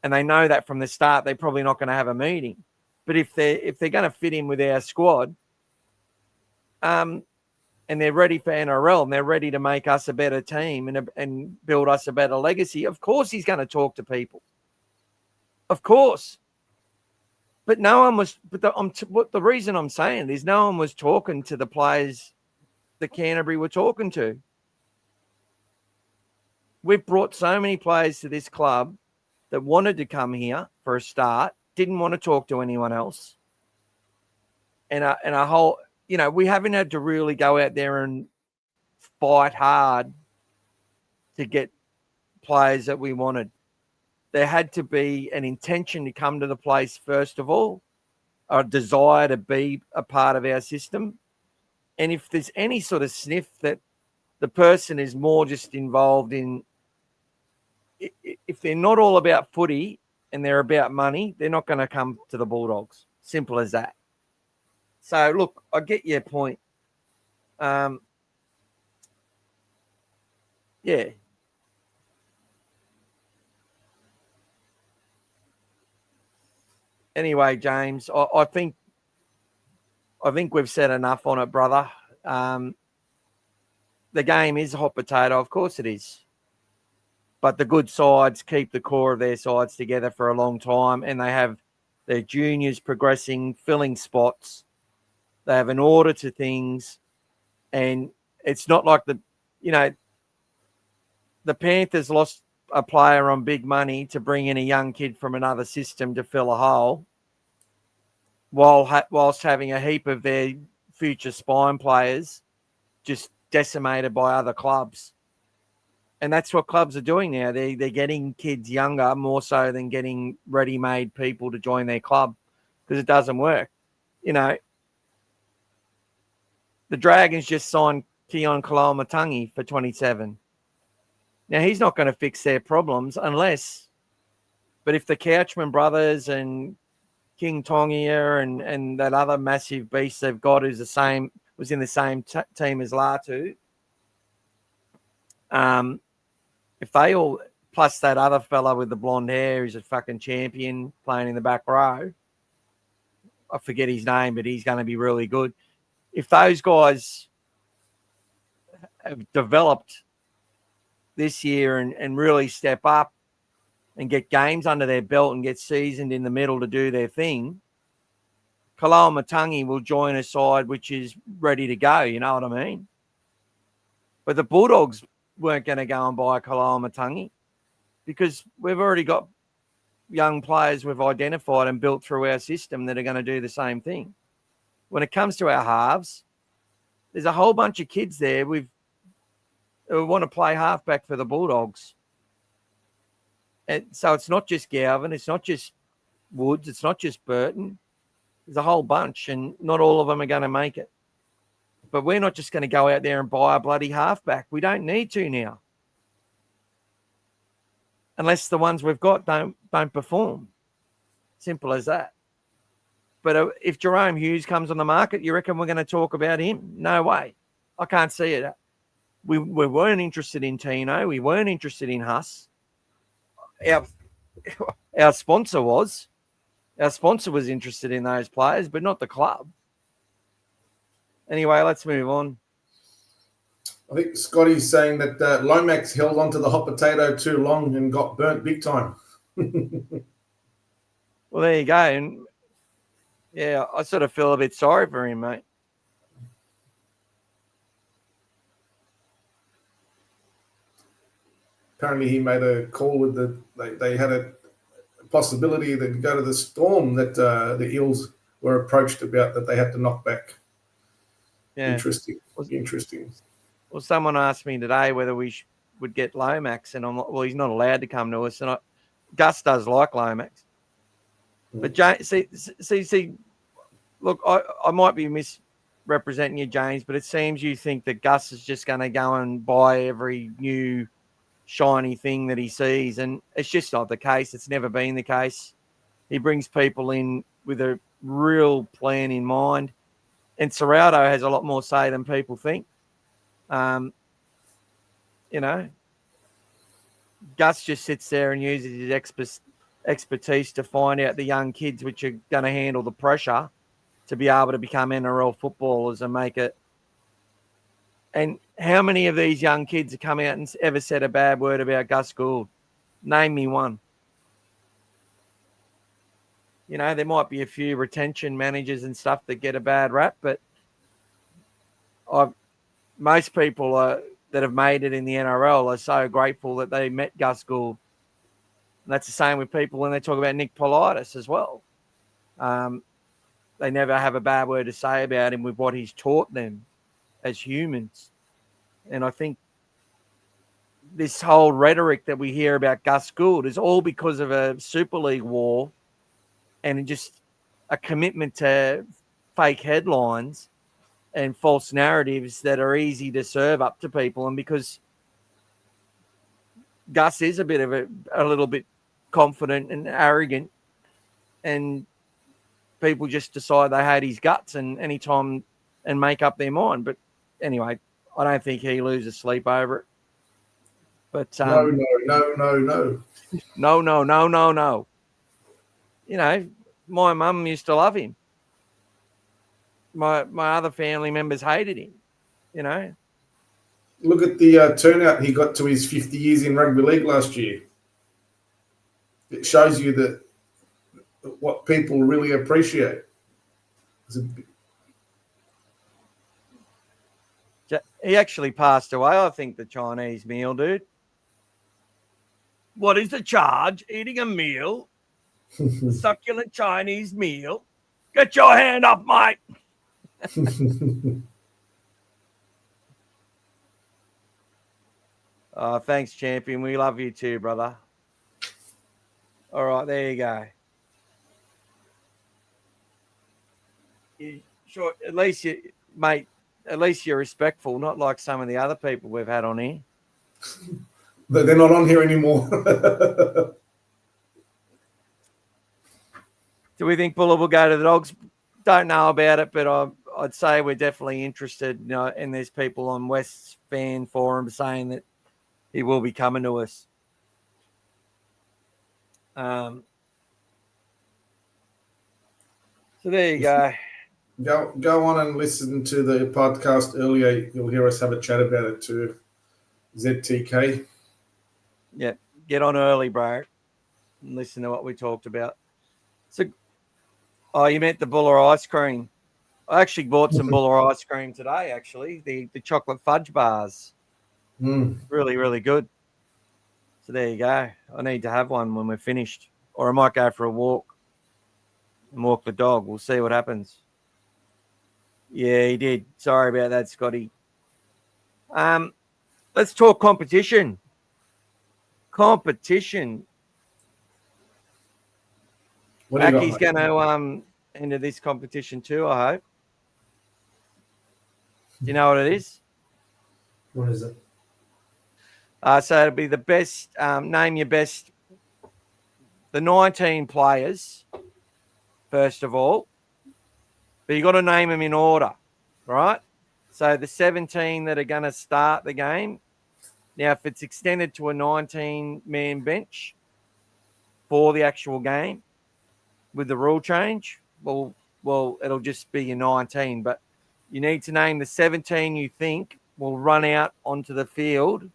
and they know that from the start, they're probably not going to have a meeting. But if they're going to fit in with our squad, and they're ready for NRL, and they're ready to make us a better team and build us a better legacy, of course he's going to talk to people. Of course. But no one was. But the reason I'm saying is no one was talking to the players that Canterbury were talking to. We've brought so many players to this club that wanted to come here for a start, didn't want to talk to anyone else, and a whole. We haven't had to really go out there and fight hard to get players that we wanted. There had to be an intention to come to the place, first of all, a desire to be a part of our system. And if there's any sort of sniff that the person is more just involved in, if they're not all about footy and they're about money, they're not going to come to the Bulldogs. Simple as that. So, look, I get your point. Yeah. Anyway, James, I think we've said enough on it, brother. The game is a hot potato. Of course it is. But the good sides keep the core of their sides together for a long time, and they have their juniors progressing, filling spots. They have an order to things, and it's not like the Panthers lost a player on big money to bring in a young kid from another system to fill a hole, whilst having a heap of their future spine players just decimated by other clubs. And that's what clubs are doing now. They're getting kids younger more so than getting ready-made people to join their club, because it doesn't work. The Dragons just signed Keon Kalamatangi for 27. Now, he's not going to fix their problems but if the Couchman brothers and King Tongia and that other massive beast they've got was in the same team as Latu. If they all, plus that other fella with the blonde hair who's a fucking champion playing in the back row, I forget his name, but he's going to be really good. If those guys have developed this year and really step up and get games under their belt and get seasoned in the middle to do their thing, Kaloa Matangi will join a side which is ready to go, you know what I mean? But the Bulldogs weren't going to go and buy Kaloa Matangi because we've already got young players we've identified and built through our system that are going to do the same thing. When it comes to our halves, there's a whole bunch of kids there who want to play halfback for the Bulldogs. And so it's not just Galvin, it's not just Woods, it's not just Burton. There's a whole bunch, and not all of them are going to make it. But we're not just going to go out there and buy a bloody halfback. We don't need to now. Unless the ones we've got don't perform. Simple as that. But if Jahrome Hughes comes on the market, you reckon we're going to talk about him? No way. I can't see it. We weren't interested in Tino. We weren't interested in Huss. Our sponsor was. Our sponsor was interested in those players, but not the club. Anyway, let's move on. I think Scotty's saying that Lomax held onto the hot potato too long and got burnt big time. Well, there you go. And yeah, I sort of feel a bit sorry for him, mate. Apparently he made a call with they had a possibility that go to the Storm that the Eels were approached about that they had to knock back. Yeah. Interesting. Well, someone asked me today whether we would get Lomax, and I'm like, well, he's not allowed to come to us. And Gus does like Lomax. But see, look, I might be misrepresenting you, James, but it seems you think that Gus is just going to go and buy every new shiny thing that he sees, and it's just not the case. It's never been the case. He brings people in with a real plan in mind, and Serrato has a lot more say than people think. You know, Gus just sits there and uses his expertise to find out the young kids which are going to handle the pressure to be able to become NRL footballers and make it. And how many of these young kids have come out and ever said a bad word about Gus Gould? Name me one. You know, there might be a few retention managers and stuff that get a bad rap, but most people that have made it in the NRL are so grateful that they met Gus Gould. And that's the same with people when they talk about Nick Politis as well. They never have a bad word to say about him with what he's taught them as humans. And I think this whole rhetoric that we hear about Gus Gould is all because of a Super League war and just a commitment to fake headlines and false narratives that are easy to serve up to people. And because Gus is a bit of a little bit confident and arrogant, and people just decide they hate his guts and anytime and make up their mind. But anyway, I don't think he loses sleep over it. But No. No. You know, my mum used to love him. My other family members hated him, you know. Look at the turnout he got to his 50 years in rugby league last year. It shows you that what people really appreciate. He actually passed away, I think, the Chinese meal, dude. What is the charge? Eating a meal? Succulent Chinese meal? Get your hand up, mate. Oh, thanks, champion. We love you too, brother. All right, there you go. Sure, at least you, mate. At least you're respectful, not like some of the other people we've had on here. They're not on here anymore. Do we think Buller will go to the Dogs? Don't know about it, but I'd say we're definitely interested. And there's people on West's fan forum saying that he will be coming to us. So there you go. Go on and listen to the podcast earlier. You'll hear us have a chat about it too. ZTK. Yeah, get on early, bro, and listen to what we talked about. So, you meant the Buller ice cream. I actually bought some Buller ice cream today, actually, the chocolate fudge bars. Really, really good. So there you go. I need to have one when we're finished, or I might go for a walk and walk the dog. We'll see what happens. Yeah, he did. Sorry about that, Scotty. Let's talk competition. Competition. Aki's going to enter this competition too, I hope. Do you know what it is? What is it? So it'll be the best, name your best, the 19 players, first of all. But you got to name them in order, right? So the 17 that are going to start the game. Now, if it's extended to a 19-man bench for the actual game with the rule change, well, it'll just be your 19. But you need to name the 17 you think will run out onto the field.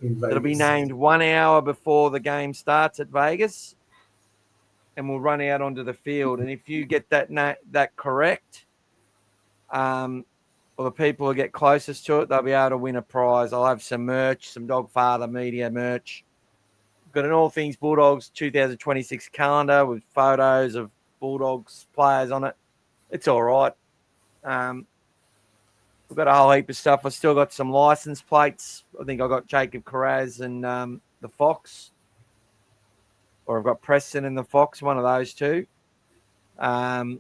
It'll be named 1 hour before the game starts at Vegas, and will run out onto the field. And if you get that correct, or the people who get closest to it, they'll be able to win a prize. I'll have some merch, some Dogfather Media merch. Got an All Things Bulldogs 2026 calendar with photos of Bulldogs players on it. It's all right. We've got a whole heap of stuff. I've still got some license plates. I think I got Jacob Carraz and the Fox. Or I've got Preston and the Fox, one of those two. Or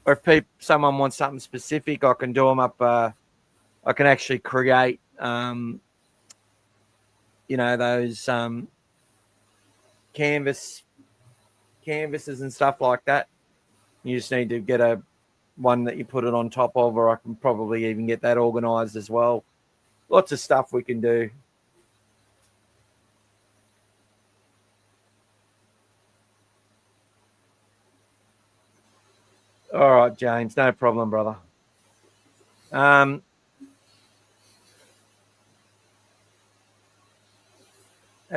if someone wants something specific, I can do them up. I can actually create, those canvases and stuff like that. You just need to get one that you put it on top of, or I can probably even get that organised as well. Lots of stuff we can do. All right, James, no problem, brother. Have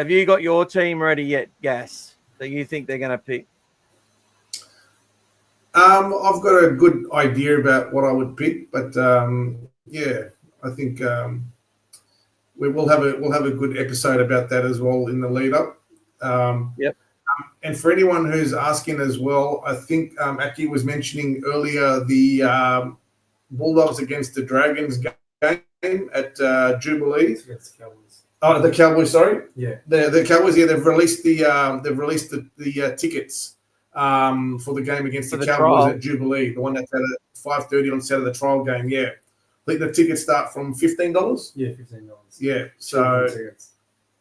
you got your team ready yet, Gas, that you think they're going to pick? I've got a good idea about what I would pick, but I think we'll have a good episode about that as well in the lead up. Yep. And for anyone who's asking as well, I think Aki was mentioning earlier the Bulldogs against the Dragons game at Jubilee. Against the Cowboys. Oh, the Cowboys. Sorry. Yeah. The Cowboys. Yeah, they've released the tickets for the game against the Cowboys trial at Jubilee, the one that's at 5:30 on Saturday, the trial game. Yeah, I think the tickets start from $15. Yeah, $15. Yeah, so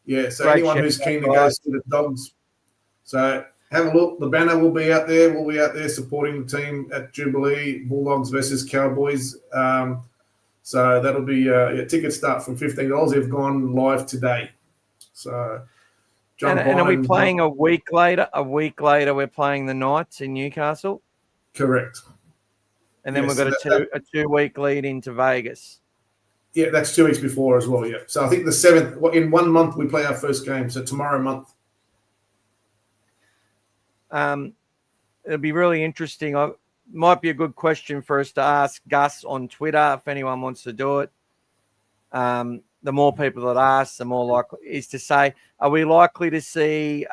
Great anyone who's keen to go see the Dogs, so have a look. The banner will be out there. We'll be out there supporting the team at Jubilee, Bulldogs versus Cowboys. So that'll be tickets start from $15. They've gone live today. So. And are we playing a week later? A week later, we're playing the Knights in Newcastle. Correct. And then we've got a 2-week lead into Vegas. Yeah, that's 2 weeks before as well. Yeah. So I think the 7th. In 1 month we play our first game. So tomorrow month. It'll be really interesting. Might be a good question for us to ask Gus on Twitter if anyone wants to do it. The more people that ask, the more likely is to say, are we likely to see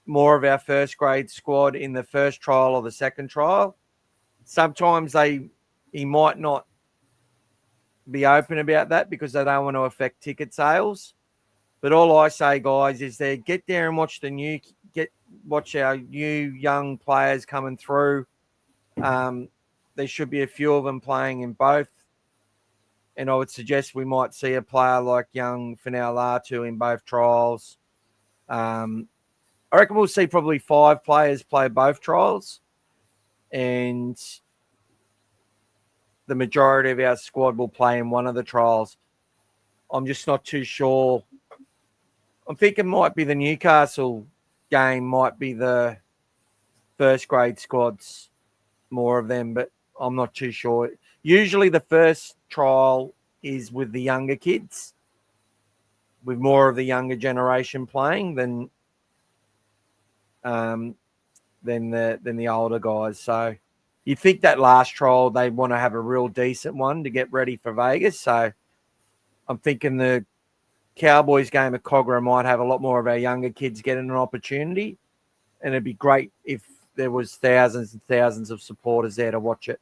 more of our first grade squad in the first trial or the second trial? Sometimes he might not be open about that because they don't want to affect ticket sales. But all I say, guys, is get there and watch watch our new young players coming through. There should be a few of them playing in both. And I would suggest we might see a player like young Finau Latu in both trials. I I reckon we'll see probably 5 players play both trials, and the majority of our squad will play in one of the trials. I'm just not too sure. I'm thinking might be the Newcastle game, might be the first grade squads, more of them, but I'm not too sure. Usually the first trial is with the younger kids, with more of the younger generation playing than the older guys. So you think that last trial they want to have a real decent one to get ready for Vegas. So I'm thinking the Cowboys game at Cogra might have a lot more of our younger kids getting an opportunity, and it'd be great if there was thousands and thousands of supporters there to watch it.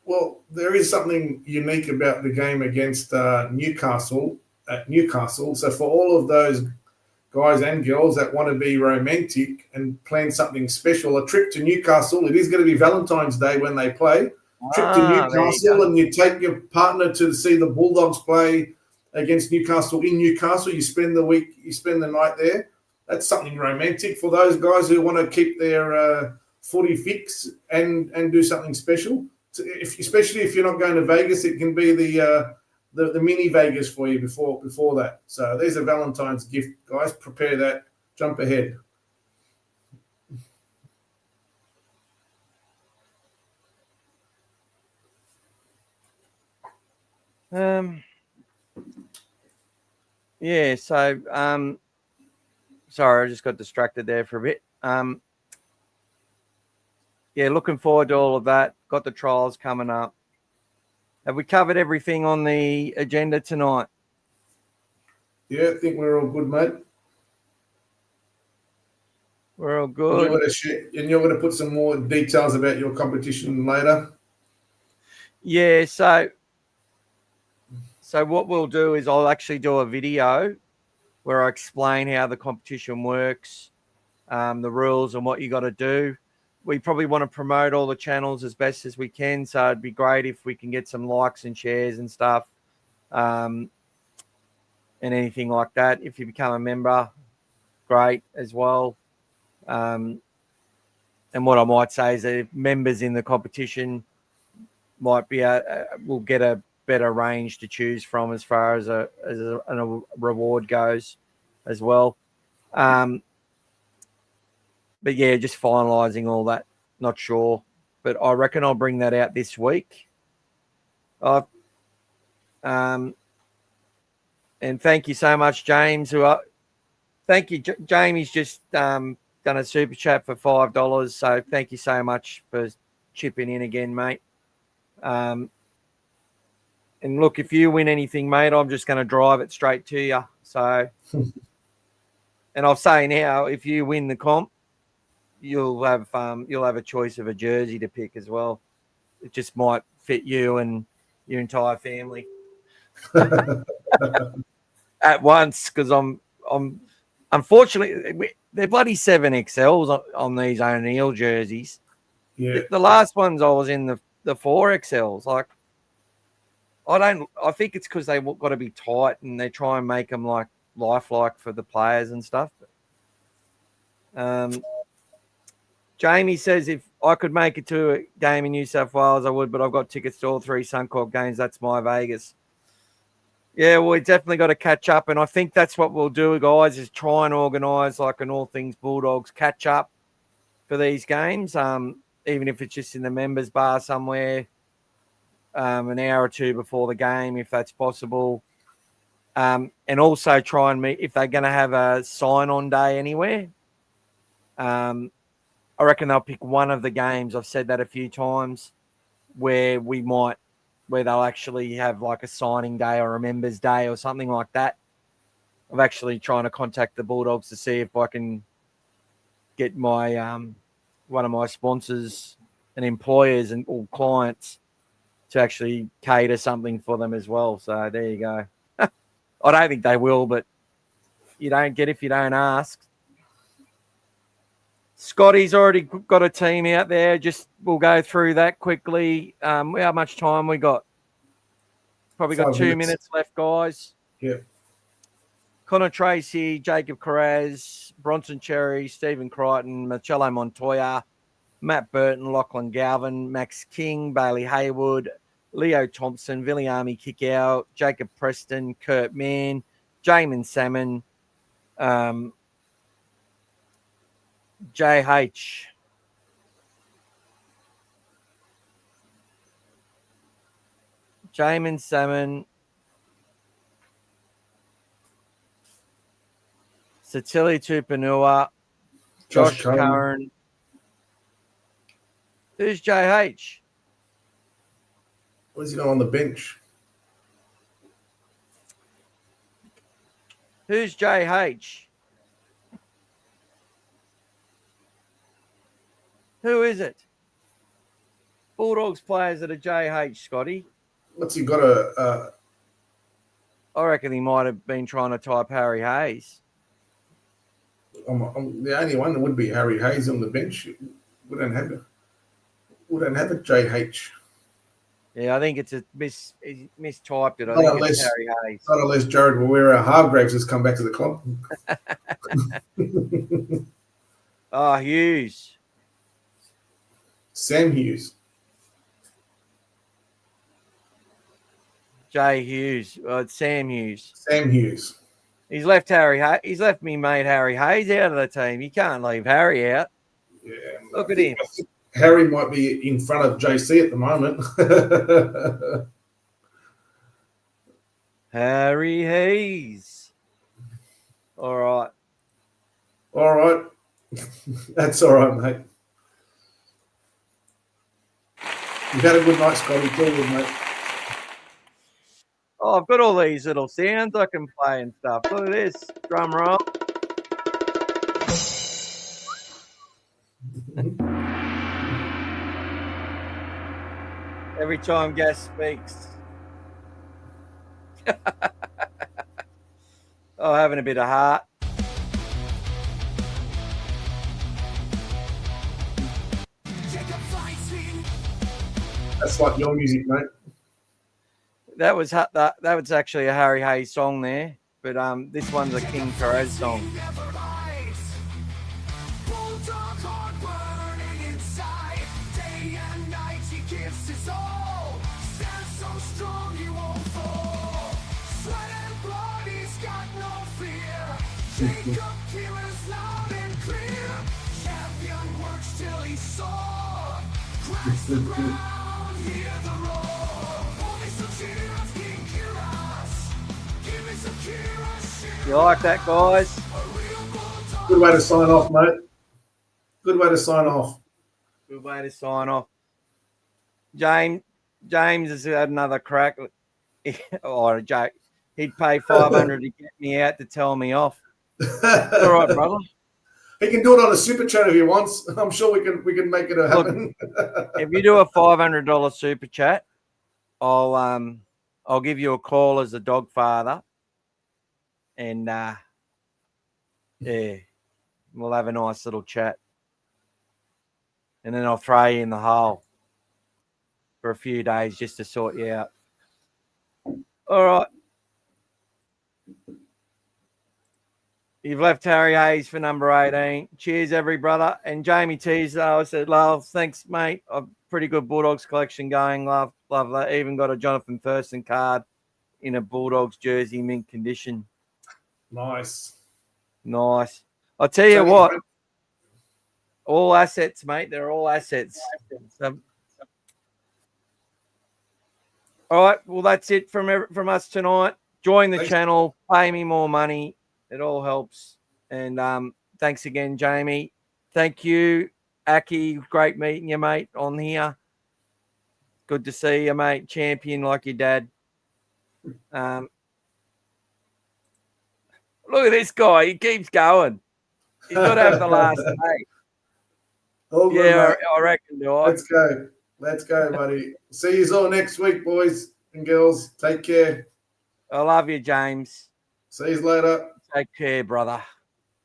Well, there is something unique about the game against Newcastle at Newcastle. So for all of those guys and girls that want to be romantic and plan something special, a trip to Newcastle, it is going to be Valentine's Day when they play. Trip to Newcastle, and you take your partner to see the Bulldogs play against Newcastle in Newcastle. You spend the week, you spend the night there. That's something romantic for those guys who want to keep their footy fix and do something special. So especially if you're not going to Vegas, it can be the mini Vegas for you before that. So there's a Valentine's gift, guys. Prepare that. Jump ahead. Yeah, so sorry, I just got distracted there for a bit. Yeah, looking forward to all of that. Got the trials coming up. Have we covered everything on the agenda tonight? Yeah, I think we're all good, mate. We're all good. And you're going to put some more details about your competition later? Yeah, so what we'll do is I'll actually do a video where I explain how the competition works, the rules and what you got to do. We probably want to promote all the channels as best as we can, so it'd be great if we can get some likes and shares and stuff, and anything like that. If you become a member, great as well. And what I might say is that if members in the competition might be will get a better range to choose from as far as a reward goes as well. But yeah, just finalising all that. Not sure, but I reckon I'll bring that out this week. And thank you so much, James. Thank you, Jamie's just done a super chat for $5. So thank you so much for chipping in again, mate. And look, if you win anything, mate, I'm just going to drive it straight to you. So, and I'll say now, if you win the comp, you'll have a choice of a jersey to pick as well. It just might fit you and your entire family at once, because I'm unfortunately they're bloody 7XLs on these O'Neill jerseys. Yeah, the last ones I was in the 4XLs. Like, I think it's because they got to be tight and they try and make them like lifelike for the players and stuff. Jamie says if I could make it to a game in New South Wales, I would, but I've got tickets to all 3 Suncorp games. That's my Vegas. Yeah, well, we definitely got to catch up, and I think that's what we'll do, guys, is try and organise like an All Things Bulldogs catch up for these games, even if it's just in the members bar somewhere, an hour or two before the game, if that's possible. And also try and meet if they're going to have a sign-on day anywhere. I reckon they'll pick one of the games. I've said that a few times where they'll actually have like a signing day or a members day or something like that. I'm actually trying to contact the Bulldogs to see if I can get my one of my sponsors and employers and all clients to actually cater something for them as well. So there you go. I don't think they will, but you don't get if you don't ask. Scotty's already got a team out there. We'll go through that quickly. How much time we got? Probably got 2 minutes left, guys. Yeah. Connor Tracy, Jacob Carraz, Bronson Cherry, Stephen Crichton, Marcello Montoya, Matt Burton, Lachlan Galvin, Max King, Bailey Haywood, Leo Thompson, Viliami Kickout, Jacob Preston, Kurt Mann, Jamin Salmon, JH. Jamin Salmon, Satili Tupanua, Josh Curran. Who's JH? Where's he going on the bench? Who's JH? Who is it? Bulldogs players that are JH, Scotty. What's he got a? I reckon he might have been trying to type Harry Hayes. I'm the only one that would be Harry Hayes on the bench. We don't have a JH. Yeah, I think it's a mistyped it. I Not think unless, it's Harry Hayes. not unless Jared Hargraves has come back to the club. Oh, Hughes. Sam Hughes. Jay Hughes. It's Sam Hughes. Sam Hughes. He's left He's left me mate Harry Hayes out of the team. You can't leave Harry out. Yeah. Look at him. Harry might be in front of JC at the moment. Harry Hayes. All right. All right. That's all right, mate. You've had a good night, Scotty. It's all good, mate. Oh, I've got all these little sounds I can play and stuff. Look at this. Drum roll. Every time Gas speaks. Oh, having a bit of heart. That's like your music, mate. That was actually a Harry Hayes song there, but this one's a King Perez song. You like that, guys? Good way to sign off, mate. Good way to sign off. Good way to sign off. James has had another crack. Oh, Jake, he'd pay $500 to get me out to tell me off. All right, brother. He can do it on a super chat if he wants. I'm sure we can make it happen. Look, if you do a $500 super chat, I'll give you a call as a dog father, and yeah, we'll have a nice little chat, and then I'll throw you in the hole for a few days just to sort you out. All right. You've left Harry Hayes for number 18. Cheers, every brother. And Jamie Teaser, I said, love, thanks, mate. A pretty good Bulldogs collection going. Love that. Even got a Jonathan Thurston card in a Bulldogs jersey, mint condition. Nice. I'll tell you what. All assets, mate. They're all assets. All right. Well, that's it from us tonight. Join the channel. Pay me more money. It all helps. And thanks again, Jamie. Thank you, Aki. Great meeting you, mate, on here. Good to see you, mate. Champion like your dad. Look at this guy. He keeps going. He's got to have the last day. All good, Yeah, mate. I reckon. Let's go, buddy. See you all next week, boys and girls. Take care. I love you, James. See you later. Take care, brother.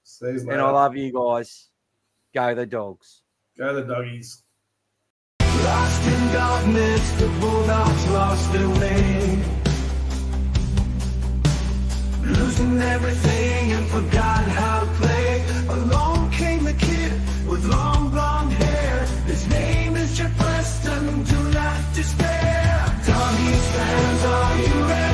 See you later. And I love you guys. Go the Dogs. Go the doggies. Lost in darkness, the Bulldogs lost their way. Losing forgotten everything and forgot how to play. Along came a kid with long blonde hair. His name is Jeff Preston, do not despair. Doggies fans, are you ready?